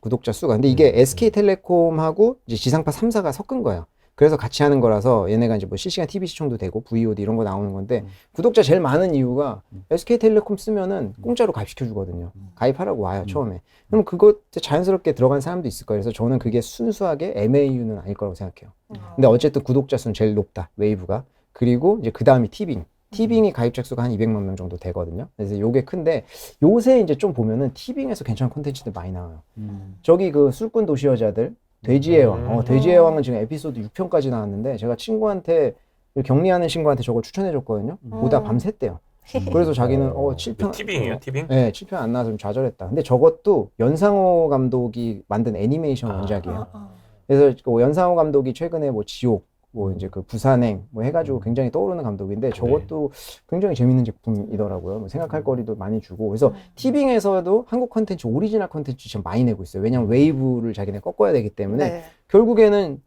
구독자 수가. 근데 이게 SK텔레콤하고 이제 지상파 3사가 섞은 거예요. 그래서 같이 하는 거라서 얘네가 이제 뭐 실시간 TV 시청도 되고 VOD 이런 거 나오는 건데 구독자 제일 많은 이유가 SK텔레콤 쓰면은 공짜로 가입시켜 주거든요. 가입하라고 와요 처음에. 그럼 그거 자연스럽게 들어간 사람도 있을 거예요. 그래서 저는 그게 순수하게 MAU는 아닐 거라고 생각해요. 근데 어쨌든 구독자 수는 제일 높다. 웨이브가. 그리고 이제 그 다음이 티빙. 티빙이 가입자 수가 한 200만 명 정도 되거든요. 그래서 요게 큰데 요새 이제 좀 보면은 티빙에서 괜찮은 콘텐츠들 많이 나와요. 저기 그 술꾼 도시 여자들, 돼지의 왕. 돼지의 왕은 지금 에피소드 6편까지 나왔는데 제가 친구한테 격리하는 친구한테 저걸 추천해 줬거든요. 보다 밤샜대요. 그래서 자기는 7편 티빙이에요? 티빙? 네, 7편 안 나와서 좀 좌절했다. 근데 저것도 연상호 감독이 만든 애니메이션 원작이에요. 그래서 그 연상호 감독이 최근에 뭐 지옥, 뭐 이제 그 부산행 뭐 해가지고 굉장히 떠오르는 감독인데 저것도 굉장히 재밌는 제품이더라고요. 뭐 생각할 거리도 많이 주고. 그래서 티빙에서도 한국 컨텐츠, 오리지널 컨텐츠 지금 많이 내고 있어요. 왜냐면 웨이브를 자기네 꺾어야 되기 때문에 네. 결국에는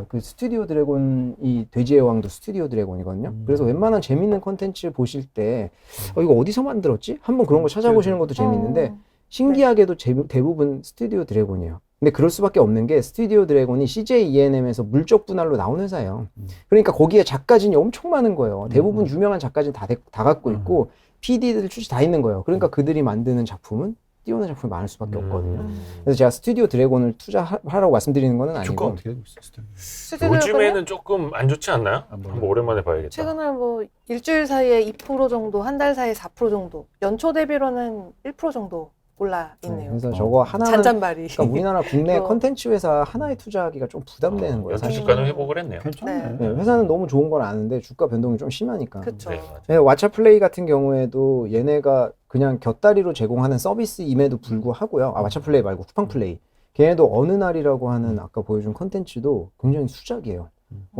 그 스튜디오 드래곤이 돼지의 왕도 스튜디오 드래곤이거든요. 그래서 웬만한 재밌는 컨텐츠 보실 때 이거 어디서 만들었지? 한번 그런 거 찾아보시는 것도 재밌는데 신기하게도 대부분 스튜디오 드래곤이에요. 근데 그럴 수밖에 없는 게 스튜디오 드래곤이 CJ ENM에서 물적 분할로 나온 회사예요. 그러니까 거기에 작가진이 엄청 많은 거예요. 대부분 유명한 작가진 다 갖고 있고 PD들 출시 다 있는 거예요. 그러니까 그들이 만드는 작품은 뛰어난 작품이 많을 수밖에 없거든요. 그래서 제가 스튜디오 드래곤을 투자하라고 말씀드리는 건 아니고. 주가 어떻게 되고 있어요? 스튜디오 요즘에는 조금 안 좋지 않나요? 몰라요. 한번 오랜만에 봐야겠다. 최근에 뭐 일주일 사이에 2% 정도, 한 달 사이에 4% 정도, 연초 대비로는 1% 정도 올라 있네요. 그래서 저거 하나는 잔잔바리. 그러니까 우리나라 국내 어. 컨텐츠 회사 하나에 투자하기가 좀 부담되는 거예요. 연초 사실. 주가는 회복을 했네요. 괜찮네. 네, 회사는 너무 좋은 걸 아는데 주가 변동이 좀 심하니까. 그렇죠. 네, 맞아요. 네, 왓챠플레이 같은 경우에도 얘네가 그냥 곁다리로 제공하는 서비스임에도 불구하고요. 왓챠플레이 말고 쿠팡플레이. 걔네도 어느 날이라고 하는 아까 보여준 컨텐츠도 굉장히 수작이에요.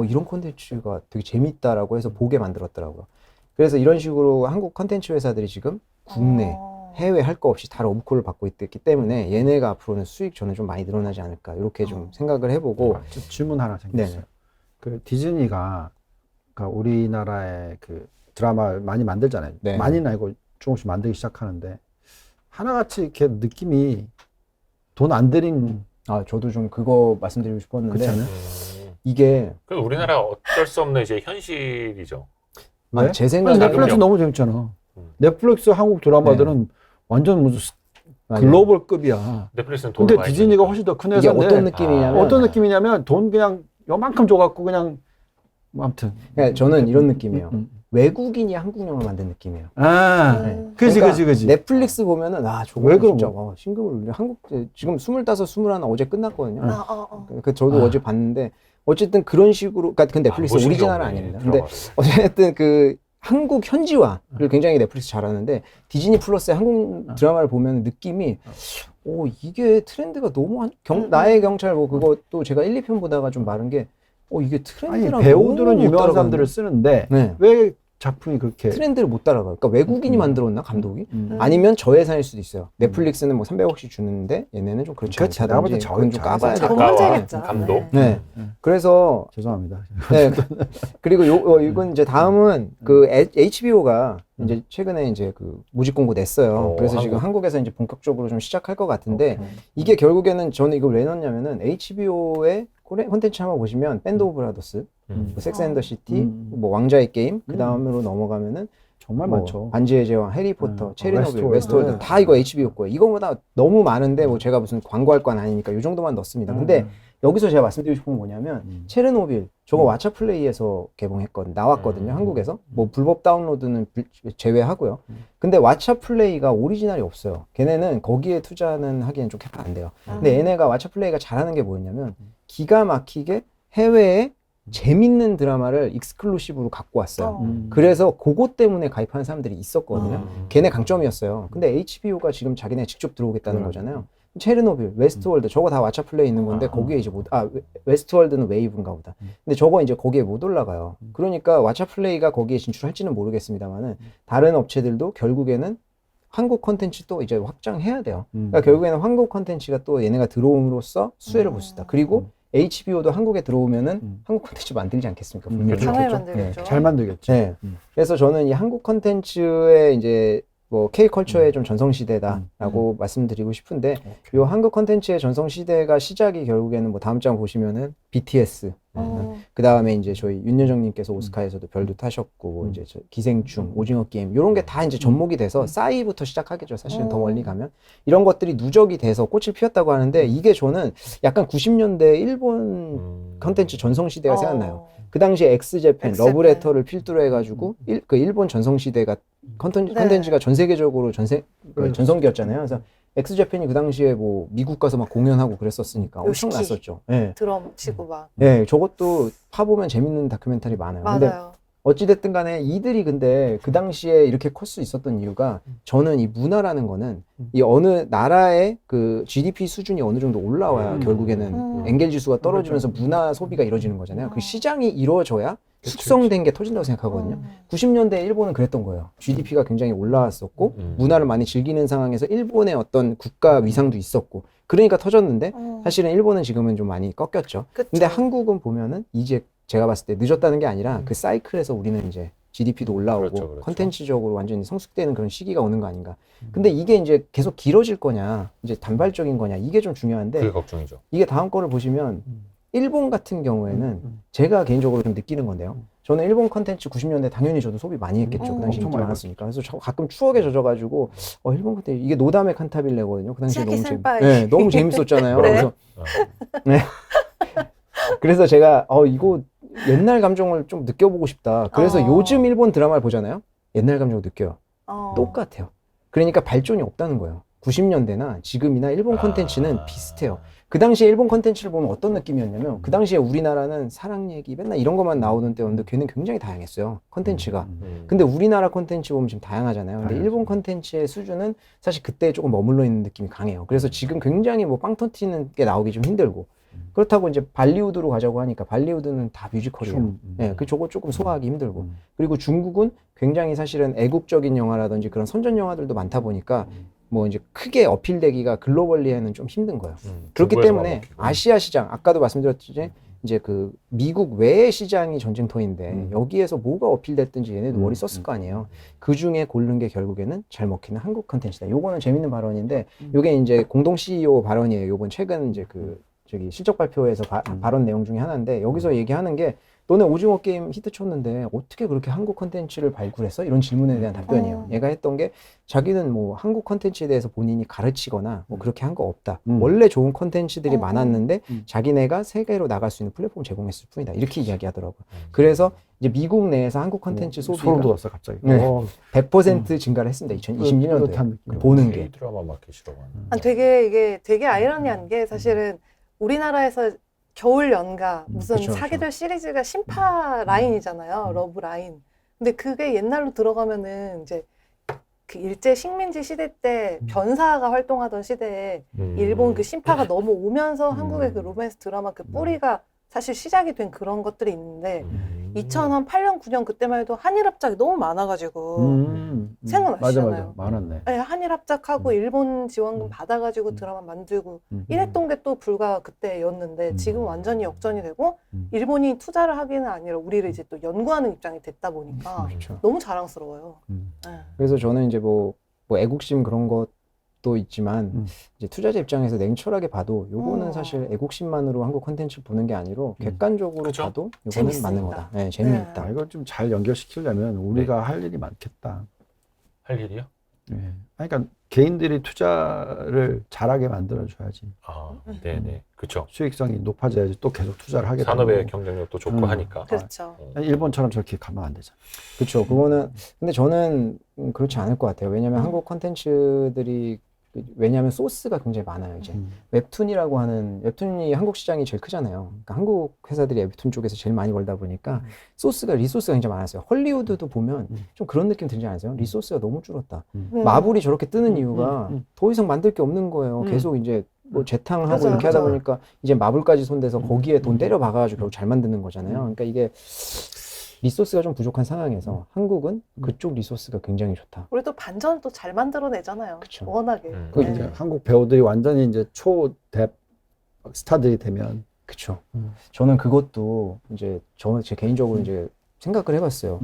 이런 컨텐츠가 되게 재밌다라고 해서 보게 만들었더라고요. 그래서 이런 식으로 한국 컨텐츠 회사들이 지금 국내, 해외 할 거 없이 다 러브콜을 받고 있기 때문에 얘네가 앞으로는 수익 저는 좀 많이 늘어나지 않을까 이렇게 좀 생각을 해보고. 질문 하나 생겼어요. 네네. 그 디즈니가 그러니까 우리나라의 그 드라마를 많이 만들잖아요. 네. 많이는 아니고 조금씩 만들기 시작하는데 하나같이 이렇게 느낌이 돈 안 들인 저도 좀 그거 말씀드리고 싶었는데 그렇지 않아요? 이게 그 우리나라 어쩔 수 없는 이제 현실이죠. 왜? 제 생각에 넷플릭스 너무 재밌잖아. 넷플릭스 한국 드라마들은 완전 무슨 글로벌급이야. 넷플릭스는 돈 근데 많이 디즈니가 드니까. 훨씬 더 큰 이게 회사인데 어떤 느낌이냐면 어떤 느낌이냐면 돈 그냥 요만큼 줘갖고 그냥 뭐 아무튼 그러니까 저는 이런 느낌이에요. 외국인이 한국 영화 만든 느낌이에요. 네. 그지. 넷플릭스 보면은 저거 왜 그런 진짜 신금을 울려. 한국 지금 25, 21 어제 끝났거든요. 저도 아. 어제 봤는데 어쨌든 그런 식으로 그러니까 그 넷플릭스 보신 오리지널은 경우에 아닙니다. 근데 드라마를. 어쨌든 그 한국 현지화를 굉장히 넷플릭스 잘하는데 디즈니 플러스의 한국 드라마를 보면 느낌이 이게 트렌드가 너무 나의 경찰 뭐 그것도 제가 1, 2편 보다가 좀 마른 게 이게 트렌드랑 아니 배우들은 너무 못 유명한 따라가는데. 사람들을 쓰는데 네. 왜 작품이 그렇게 트렌드를 못 따라가요. 그러니까 외국인이 만들었나 감독이? 음. 아니면 저예산일 수도 있어요. 넷플릭스는 뭐 300억씩 주는데 얘네는 좀 그렇지 그렇지. 내가 볼 않다든지 때 그건 좀 까봐야 돼. 작가. 작가와 문제겠죠. 감독. 네. 그래서 죄송합니다. 네. 그리고 이건 이제 다음은 그 HBO가 이제 최근에 이제 그 모집 공고 냈어요. 그래서 지금 한국에서 이제 본격적으로 좀 시작할 것 같은데 이게 결국에는 저는 이걸 왜 넣냐면은 HBO의 콘텐츠 한번 보시면 밴드 오브 브라더스, 섹스 앤 더 시티, 뭐 왕자의 게임, 그 다음으로 넘어가면은 정말 뭐 많죠. 반지의 제왕, 해리포터, 체르노빌, 웨스트월드. 웨스트월드 다 이거 HBO 거예요. 이거보다 너무 많은데 뭐 제가 무슨 광고할 건 아니니까 이 정도만 넣습니다. 근데 여기서 제가 말씀드리고 싶은 건 뭐냐면 체르노빌 저거 왓챠플레이에서 개봉했거든요. 나왔거든요. 한국에서. 뭐 불법 다운로드는 제외하고요. 근데 왓챠플레이가 오리지널이 없어요. 걔네는 거기에 투자는 하기엔 좀 캐파 안 돼요. 근데 얘네가 왓챠플레이가 잘하는 게 뭐였냐면 기가 막히게 해외에 재밌는 드라마를 익스클루시브로 갖고 왔어요. 그래서 그것 때문에 가입하는 사람들이 있었거든요. 걔네 강점이었어요. 근데 HBO가 지금 자기네 직접 들어오겠다는 거잖아요. 체르노빌, 웨스트월드 저거 다 왓챠플레이 있는 건데 거기에 이제 웨스트월드는 웨이브인가 보다. 근데 저거 이제 거기에 못 올라가요. 그러니까 왓챠플레이가 거기에 진출할지는 모르겠습니다만은 다른 업체들도 결국에는 한국 컨텐츠 또 이제 확장해야 돼요. 그러니까 결국에는 한국 컨텐츠가 또 얘네가 들어옴으로써 수혜를 볼 수 있다. 그리고 HBO도 한국에 들어오면은 한국 컨텐츠 만들지 않겠습니까? 분명히. 당연히 그렇겠죠. 만들겠죠. 잘 만들겠죠. 네. 그래서 저는 이 한국 컨텐츠의 이제 뭐 K컬처의 좀 전성시대다라고 말씀드리고 싶은데 이 한국 컨텐츠의 전성시대가 시작이 결국에는 뭐 다음 장 보시면은 BTS 그 다음에 이제 저희 윤여정님께서 오스카에서도 별도 타셨고 뭐 이제 기생충, 오징어 게임 이런 게 다 이제 접목이 돼서 싸이부터 시작하겠죠. 사실은 더 멀리 가면 이런 것들이 누적이 돼서 꽃을 피웠다고 하는데 이게 저는 약간 90년대 일본 컨텐츠 전성시대가 생각나요. 그 당시에 엑스제팬, 엑스제팬. 러브레터를 필두로 해가지고 그 일본 전성시대가 컨텐츠가 전 세계적으로 전성기였잖아요. 그래서 엑스제팬이 그 당시에 뭐 미국 가서 막 공연하고 그랬었으니까 엄청 요시키. 났었죠. 네. 드럼 치고 막. 네, 저것도 파보면 재밌는 다큐멘터리 많아요. 근데 맞아요. 어찌됐든 간에 이들이 근데 그 당시에 이렇게 클 수 있었던 이유가 저는 이 문화라는 거는 이 어느 나라의 그 GDP 수준이 어느 정도 올라와야 결국에는 엔겔 지수가 떨어지면서 문화 소비가 이루어지는 거잖아요. 그 시장이 이루어져야 숙성된 게 터진다고 생각하거든요. 90년대 일본은 그랬던 거예요. GDP가 굉장히 올라왔었고 문화를 많이 즐기는 상황에서 일본의 어떤 국가 위상도 있었고 그러니까 터졌는데 사실은 일본은 지금은 좀 많이 꺾였죠. 그쵸. 근데 한국은 보면은 이제 제가 봤을 때 늦었다는 게 아니라 그 사이클에서 우리는 이제 GDP도 올라오고 그렇죠. 컨텐츠적으로 완전히 성숙되는 그런 시기가 오는 거 아닌가. 근데 이게 이제 계속 길어질 거냐, 이제 단발적인 거냐, 이게 좀 중요한데 그게 걱정이죠. 이게 다음 거를 보시면 일본 같은 경우에는 제가 개인적으로 좀 느끼는 건데요. 저는 일본 컨텐츠 90년대 당연히 저도 소비 많이 했겠죠. 그 당시 엄청 인기 많이 많았으니까. 그래서 저 가끔 추억에 젖어가지고 일본 컨텐츠 이게 노담의 칸타빌레거든요. 그 당시에 치아키 너무 센파이. 네, 너무 재밌었잖아요. 네. 그래서 네. 그래서 제가 이거 옛날 감정을 좀 느껴보고 싶다. 그래서 요즘 일본 드라마를 보잖아요. 옛날 감정을 느껴요. 똑같아요. 그러니까 발전이 없다는 거예요. 90년대나 지금이나 일본 콘텐츠는 비슷해요. 그 당시에 일본 콘텐츠를 보면 어떤 느낌이었냐면 그 당시에 우리나라는 사랑 얘기 맨날 이런 것만 나오는 때였는데 걔는 굉장히 다양했어요. 콘텐츠가. 근데 우리나라 콘텐츠 보면 지금 다양하잖아요. 근데 일본 콘텐츠의 수준은 사실 그때 조금 머물러 있는 느낌이 강해요. 그래서 지금 굉장히 뭐 빵 터트리는 게 나오기 좀 힘들고 그렇다고 이제 발리우드로 가자고 하니까 발리우드는 다 뮤지컬이에요. 네, 저거 조금 소화하기 힘들고. 그리고 중국은 굉장히 사실은 애국적인 영화라든지 그런 선전 영화들도 많다 보니까 뭐 이제 크게 어필되기가 글로벌리에는 좀 힘든 거예요. 그렇기 때문에 아시아 시장, 아까도 말씀드렸듯이 이제 그 미국 외의 시장이 전쟁터인데 여기에서 뭐가 어필됐든지 얘네도 머리 썼을 거 아니에요. 그 중에 고른 게 결국에는 잘 먹히는 한국 컨텐츠다. 요거는 재밌는 발언인데 요게 이제 공동 CEO 발언이에요. 요번 최근 이제 그 저기 실적 발표에서 발언 내용 중에 하나인데 여기서 얘기하는 게 너네 오징어 게임 히트 쳤는데 어떻게 그렇게 한국 컨텐츠를 발굴했어? 이런 질문에 대한 답변이에요. 얘가 했던 게 자기는 뭐 한국 컨텐츠에 대해서 본인이 가르치거나 뭐 그렇게 한 거 없다. 원래 좋은 컨텐츠들이 많았는데 자기네가 세계로 나갈 수 있는 플랫폼 제공했을 뿐이다. 이렇게 이야기하더라고요. 그래서 이제 미국 내에서 한국 컨텐츠 소비가 소름 돋았어 갑자기. 네. 100% 증가를 했습니다. 2021년도에 보는 게. 드라마 마켓이라고 하는. 되게 이게 되게 아이러니한 게 사실은 우리나라에서 겨울 연가 무슨 그쵸, 사계절 시리즈가 신파 라인이잖아요. 러브 라인. 근데 그게 옛날로 들어가면은 이제 그 일제 식민지 시대 때 변사가 활동하던 시대에 일본 그 신파가 넘어오면서 한국의 그 로맨스 드라마 그 뿌리가 사실 시작이 된 그런 것들이 있는데 2008년, 9년 그때만 해도 한일 합작이 너무 많아가지고 생각나시잖아요. 맞아. 많았네. 네, 한일 합작하고 일본 지원금 받아가지고 드라마 만들고 이랬던 게 또 불과 그때였는데 지금 완전히 역전이 되고 일본이 투자를 하기는 아니라 우리를 이제 또 연구하는 입장이 됐다 보니까 그렇죠. 너무 자랑스러워요. 네. 그래서 저는 이제 뭐 애국심 그런 것도 있지만 이제 투자자 입장에서 냉철하게 봐도 요거는 사실 애국심만으로 한국 콘텐츠를 보는 게 아니라 객관적으로 그쵸? 봐도 요거는 재밌습니다. 맞는 거다. 네, 재미있다. 이걸 좀 잘 연결시키려면 우리가 할 일이 많겠다. 할 일이요? 네. 그러니까 개인들이 투자를 잘하게 만들어줘야지. 아, 네네. 그렇죠. 수익성이 높아져야지 또 계속 투자를 하게 되고. 산업의 경쟁력도 좋고 하니까. 그렇죠. 일본처럼 저렇게 가면 안 되잖아. 그렇죠. 그거는 근데 저는 그렇지 않을 것 같아요. 왜냐하면 한국 콘텐츠들이 왜냐하면 소스가 굉장히 많아요. 이제 웹툰이라고 하는 웹툰이 한국 시장이 제일 크잖아요. 그러니까 한국 회사들이 웹툰 쪽에서 제일 많이 벌다 보니까 리소스가 굉장히 많았어요. 헐리우드도 보면 좀 그런 느낌 들지 않으세요? 리소스가 너무 줄었다. 마블이 저렇게 뜨는 이유가 더 이상 만들 게 없는 거예요. 계속 이제 뭐 재탕하고 맞아요, 이렇게 하다 맞아요. 보니까 이제 마블까지 손대서 거기에 돈 때려 박아가지고 결국 잘 만드는 거잖아요. 그러니까 이게 리소스가 좀 부족한 상황에서 한국은 그쪽 리소스가 굉장히 좋다. 우리 또 반전 또 잘 만들어내잖아요. 그쵸. 워낙에. 그 이제 한국 배우들이 완전히 이제 초대 스타들이 되면 그렇죠. 저는 그것도 이제 제 개인적으로 이제 생각을 해봤어요.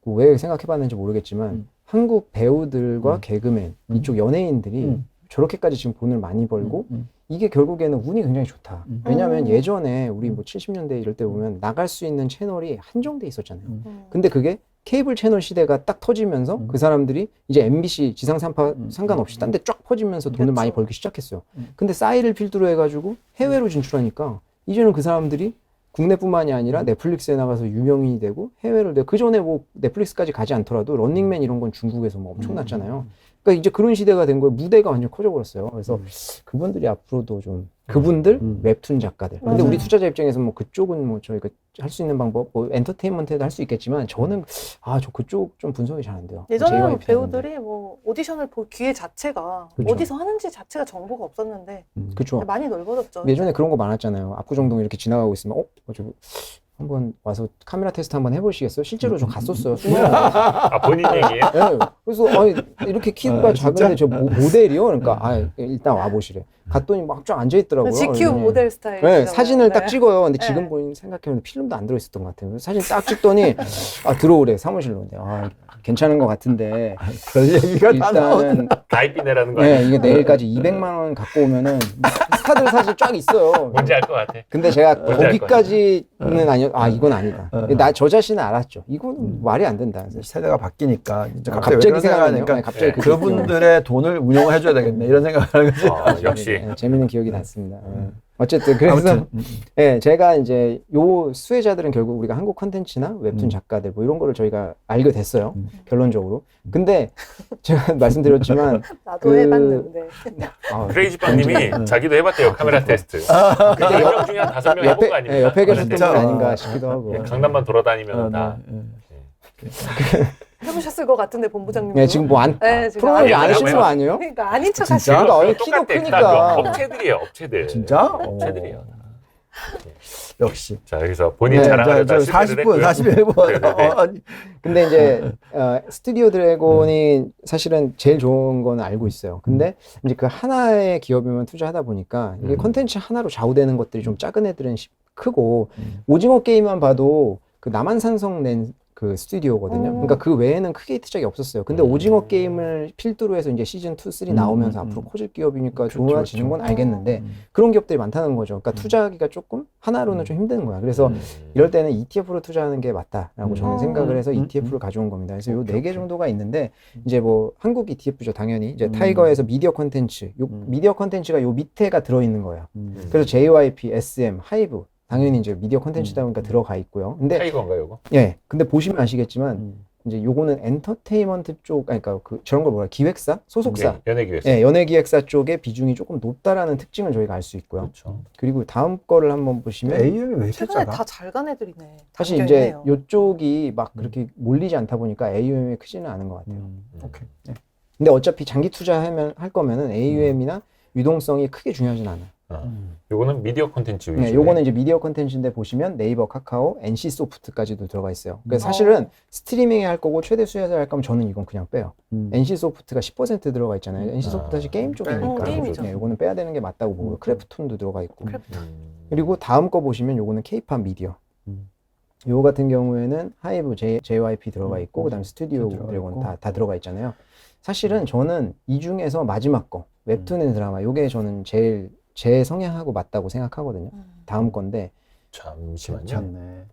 왜 생각해봤는지 모르겠지만 한국 배우들과 개그맨 이쪽 연예인들이 저렇게까지 지금 돈을 많이 벌고 이게 결국에는 운이 굉장히 좋다. 왜냐하면 예전에 우리 뭐 70년대 이럴 때 보면 나갈 수 있는 채널이 한정돼 있었잖아요. 근데 그게 케이블 채널 시대가 딱 터지면서 그 사람들이 이제 MBC 지상 3파 상관없이 딴 데 쫙 퍼지면서 돈을 많이 벌기 시작했어요. 근데 싸이를 필두로 해가지고 해외로 진출하니까 이제는 그 사람들이 국내뿐만이 아니라 넷플릭스에 나가서 유명인이 되고 해외를 되고 그 전에 뭐 넷플릭스까지 가지 않더라도 런닝맨 이런 건 중국에서 뭐 엄청났잖아요. 그러니까 이제 그런 시대가 된 거예요. 무대가 완전 커져버렸어요. 그래서 그분들이 앞으로도 좀 그분들 웹툰 작가들. 근데 우리 투자자 입장에서 뭐 그쪽은 뭐 저희가 할 수 있는 방법, 뭐 엔터테인먼트에도 할 수 있겠지만 저는 저 그쪽 좀 분석이 잘 안 돼요. 예전에는 JYP 하는데. 배우들이 뭐 오디션을 볼 기회 자체가 그쵸. 어디서 하는지 자체가 정보가 없었는데 그렇죠. 많이 넓어졌죠. 예전에 그런 거 많았잖아요. 압구정동 이렇게 지나가고 있으면 저 한번 와서 카메라 테스트 한번 해보시겠어요? 실제로 저 갔었어요. 아, 본인 얘기예요? 네. 그래서 이렇게 키가 작은데 저 모델이요? 그러니까 일단 와보시래. 갔더니 막 쫙 앉아 있더라고요. GQ 모델 스타일. 네, 사진을 딱 찍어요. 근데 지금 보니 생각해보면 필름도 안 들어있었던 것 같아요. 사진 딱 찍더니 들어오래 사무실로. 근데 괜찮은 것 같은데 그런 얘기가 다 나오네. 일단은 가입비 내라는 거 아니에요? 이게 내일까지 200만 원 갖고 오면은 스타들 사진 쫙 있어요. 뭔지 알 것 같아. 근데 제가 뭔지 알 거기까지는 이건 아니다. 저 자신은 알았죠. 이건 말이 안 된다. 그래서 세대가 바뀌니까 이제 갑자기 왜 그런 생각하니까 생각하니까 갑자기 그게 그분들의 돈을 운용을 해줘야 되겠네 이런 생각을 하는 거죠. 역시. 재밌는 기억이 났습니다. 어쨌든 그래서 제가 이제 요 수혜자들은 결국 우리가 한국 컨텐츠나 웹툰 작가들 뭐 이런 거를 저희가 알게 됐어요. 결론적으로. 근데 제가 말씀드렸지만 나도 해봤는데. 크레이지 빵님이 자기도 해봤대요. 카메라 테스트. 근데 1명 중에 한 5명 해본 거 아닙니까? 옆에 계셨던 분 진짜. 아닌가 싶기도 하고. 강남만 돌아다니면 다. 해보셨을 것 같은데 본부장님. 네, 지금 뭐 네, 지금 프로그램 안 아니, 하시는 거 아니에요? 그러니까 아닌 척 진짜? 하시고. 그러니까 키도 똑같대. 크니까. 다 업체들이에요. 업체들. 진짜? 업체들이에요. 역시. 자, 여기서 본인 네, 자랑하려다 40분, 41분. 근데 이제 스튜디오 드래곤이 사실은 제일 좋은 건 알고 있어요. 근데 이제 그 하나의 기업에만 투자하다 보니까 이게 컨텐츠 하나로 좌우되는 것들이 좀 작은 애들은 크고 오징어 게임만 봐도 그 남한산성 낸 그 스튜디오거든요. 그러니까 그 외에는 크게 히트작이 없었어요. 근데 오징어 게임을 필두로 해서 이제 시즌 2, 3 나오면서 앞으로 커질 기업이니까 좋아지는 건 알겠는데 그런 기업들이 많다는 거죠. 그러니까 투자하기가 조금 하나로는 좀 힘든 거야. 그래서 이럴 때는 ETF로 투자하는 게 맞다라고 저는 생각을 해서 ETF를 가져온 겁니다. 그래서 요 4개 정도가 있는데 이제 뭐 한국 ETF죠, 당연히. 이제 타이거에서 미디어 컨텐츠, 미디어 컨텐츠가 요 밑에가 들어있는 거예요. 그래서 JYP, SM, 하이브 당연히 이제 미디어 콘텐츠다 보니까 들어가 있고요. 근데 타이거인가요, 이거? 예, 근데 보시면 아시겠지만 이제 요거는 엔터테인먼트 쪽, 그러니까 저런 걸 뭐라 기획사, 소속사, 연예기획사. 예, 연예기획사 쪽의 비중이 조금 높다라는 특징을 저희가 알 수 있고요. 그렇죠. 그리고 다음 거를 한번 보시면 AM이 왜 이렇게 최근에 작아? 다 잘 간 애들이네. 사실 이제 요쪽이 막 그렇게 몰리지 않다 보니까 AUM이 크지는 않은 것 같아요. 오케이. 근데 어차피 장기 투자하면 할 거면은 AUM이나 유동성이 크게 중요하진 않아요. 요거는 미디어 콘텐츠 위주네. 네, 요거는 이제 미디어 콘텐츠인데 보시면 네이버, 카카오, NC 소프트까지도 들어가 있어요. 그래서 사실은 스트리밍에 할 거고 최대 수혜자 할 거면 저는 이건 그냥 빼요. NC 소프트가 10% 들어가 있잖아요. NC 소프트 사실 게임 쪽이니까. 게임이죠. 네, 요거는 빼야 되는 게 맞다고 보고요. 크래프톤도 들어가 있고. 크래프톤. 그리고 다음 거 보시면 요거는 K-팝 미디어. 요거 같은 경우에는 하이브, JYP 들어가 있고 그다음에 스튜디오 들어가 드래곤 있고. 다 들어가 있잖아요. 사실은 저는 이 중에서 마지막 거 웹툰 앤 드라마 요게 저는 제일 제 성향하고 맞다고 생각하거든요. 다음 건데 잠시만요. 괜찮네.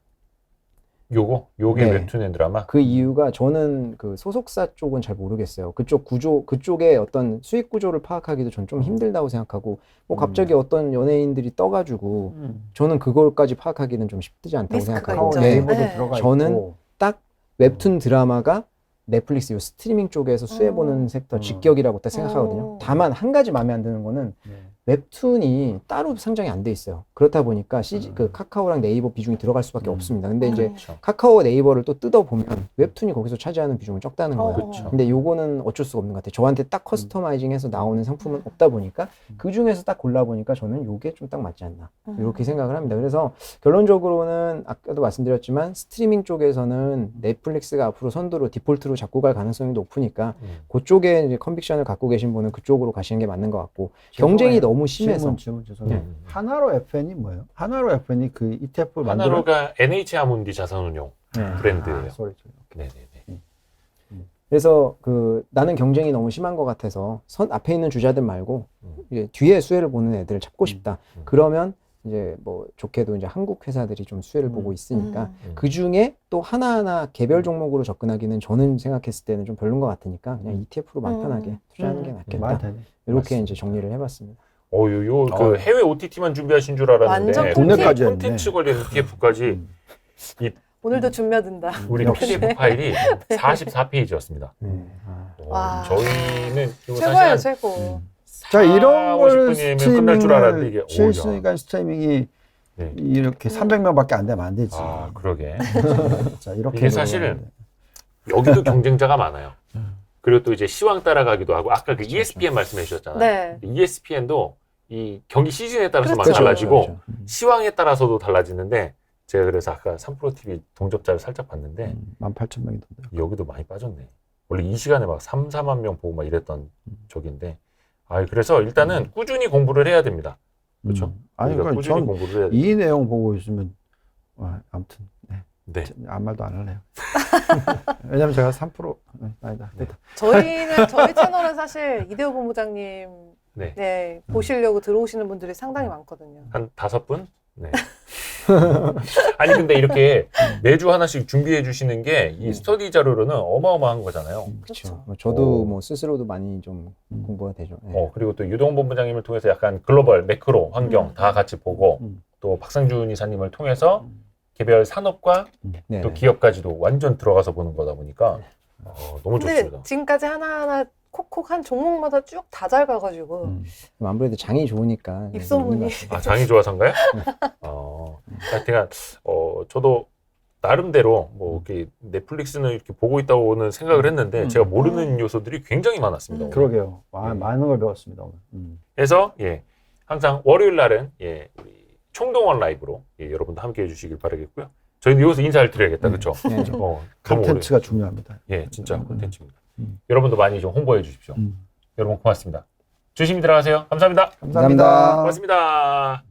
요게 네. 웹툰 앤 드라마. 그 이유가 저는 그 소속사 쪽은 잘 모르겠어요. 그쪽 구조, 그쪽의 어떤 수익 구조를 파악하기도 전 좀 힘들다고 생각하고, 뭐 갑자기 어떤 연예인들이 떠가지고 저는 그걸까지 파악하기는 좀 쉽지 않다고 리스크가 생각하고, 있죠. 네. 네이버도 네. 들어가 저는 있고. 딱 웹툰 드라마가 넷플릭스 요 스트리밍 쪽에서 수혜보는 섹터 직격이라고 딱 생각하거든요. 다만 한 가지 마음에 안 드는 거는 네. 웹툰이 따로 상장이 안 돼 있어요. 그렇다 보니까 그 카카오랑 네이버 비중이 들어갈 수밖에 없습니다. 근데 이제 그렇죠. 카카오 네이버를 또 뜯어보면 웹툰이 거기서 차지하는 비중은 적다는 거예요. 그렇죠. 근데 요거는 어쩔 수가 없는 것 같아요. 저한테 딱 커스터마이징해서 나오는 상품은 없다 보니까 그 중에서 딱 골라보니까 저는 요게 좀 딱 맞지 않나 이렇게 생각을 합니다. 그래서 결론적으로는 아까도 말씀드렸지만 스트리밍 쪽에서는 넷플릭스가 앞으로 선두로 디폴트로 잡고 갈 가능성이 높으니까 그쪽에 이제 컨빅션을 갖고 계신 분은 그쪽으로 가시는 게 맞는 것 같고, 경쟁이 너무 심해서 질문 죄송해요. 하나로 FN이 뭐예요? 하나로 FN이 그 ETF를 만드는 하나로가 NH 아몬디 자산운용 브랜드예요. 소리. 네네네. 그래서 그 나는 경쟁이 너무 심한 것 같아서 선 앞에 있는 주자들 말고 이제 뒤에 수혜를 보는 애들을 찾고 싶다. 그러면 이제 뭐 좋게도 이제 한국 회사들이 좀 수혜를 보고 있으니까 그 중에 또 하나하나 개별 종목으로 접근하기는 저는 생각했을 때는 좀 별론 것 같으니까 그냥 ETF로 맘 편하게 투자하는 게 낫겠다. 많다네. 이렇게 이제 정리를 해봤습니다. 그 해외 OTT만 준비하신 줄 알았는데 완전 국내까지 했네. 콘텐츠 관련 ETF까지 오늘도 준비하든다. 우리 PDF 파일이 44페이지였습니다. 와. 저희는 이거 최고예요, 사실 한 최고. 자, 이런 걸 50분이면 끝날 줄 알았는데 이게 실시간 스트리밍이 네. 이렇게 300명밖에 안 되면 안 되지. 아, 그러게. 자, 이렇게 이게 사실은 여기도 경쟁자가 많아요. 그리고 또 이제 시황 따라가기도 하고 아까 그 ESPN 말씀해 주셨잖아요. 네. ESPN도 이 경기 시즌에 따라서 막 그렇죠. 달라지고 시황에 따라서도 달라지는데 제가 그래서 아까 3프로TV 동접자를 살짝 봤는데 18,000명이던데. 여기도 많이 빠졌네. 원래 이 시간에 막 3, 4만 명 보고 막 이랬던 적인데 그래서 일단은 꾸준히 공부를 해야 됩니다. 그렇죠? 아니, 우리가 그러니까 꾸준히 전 공부를 해야 돼요. 이 내용 보고 있으면 아무튼 네. 아무 말도 안 할래요. 왜냐면 제가 3% 아니다. 됐다. 저희 채널은 사실 이대호 본부장님 네. 보시려고 들어오시는 분들이 상당히 많거든요. 한 5분? 네. 아니 근데 이렇게 매주 하나씩 준비해 주시는 게 이 스터디 자료로는 어마어마한 거잖아요. 그렇죠. 저도 오. 뭐 스스로도 많이 좀 공부가 되죠. 네. 그리고 또 유동 본부장님을 통해서 약간 글로벌, 매크로, 환경 다 같이 보고 또 박상준 이사님을 통해서 개별 산업과 네. 또 기업까지도 완전 들어가서 보는 거다 보니까 너무 근데 좋습니다. 지금까지 하나하나 콕콕 한 종목마다 쭉 다 잘 가가지고 아무래도 장이 좋으니까 입소문이. 장이 좋아서인가요? 하여튼 저도 나름대로 뭐 이렇게 넷플릭스는 이렇게 보고 있다고는 생각을 했는데 제가 모르는 요소들이 굉장히 많았습니다. 오늘. 그러게요. 많은 걸 배웠습니다 오늘. 그래서 항상 월요일 날은 우리 총동원 라이브로 여러분도 함께 해주시길 바라겠고요. 저희는 여기서 인사를 드려야겠다, 그렇죠? 네. 컨텐츠가 중요합니다. 진짜 콘텐츠입니다. 여러분도 많이 좀 홍보해 주십시오. 여러분 고맙습니다. 조심히 들어가세요. 감사합니다. 감사합니다. 고맙습니다.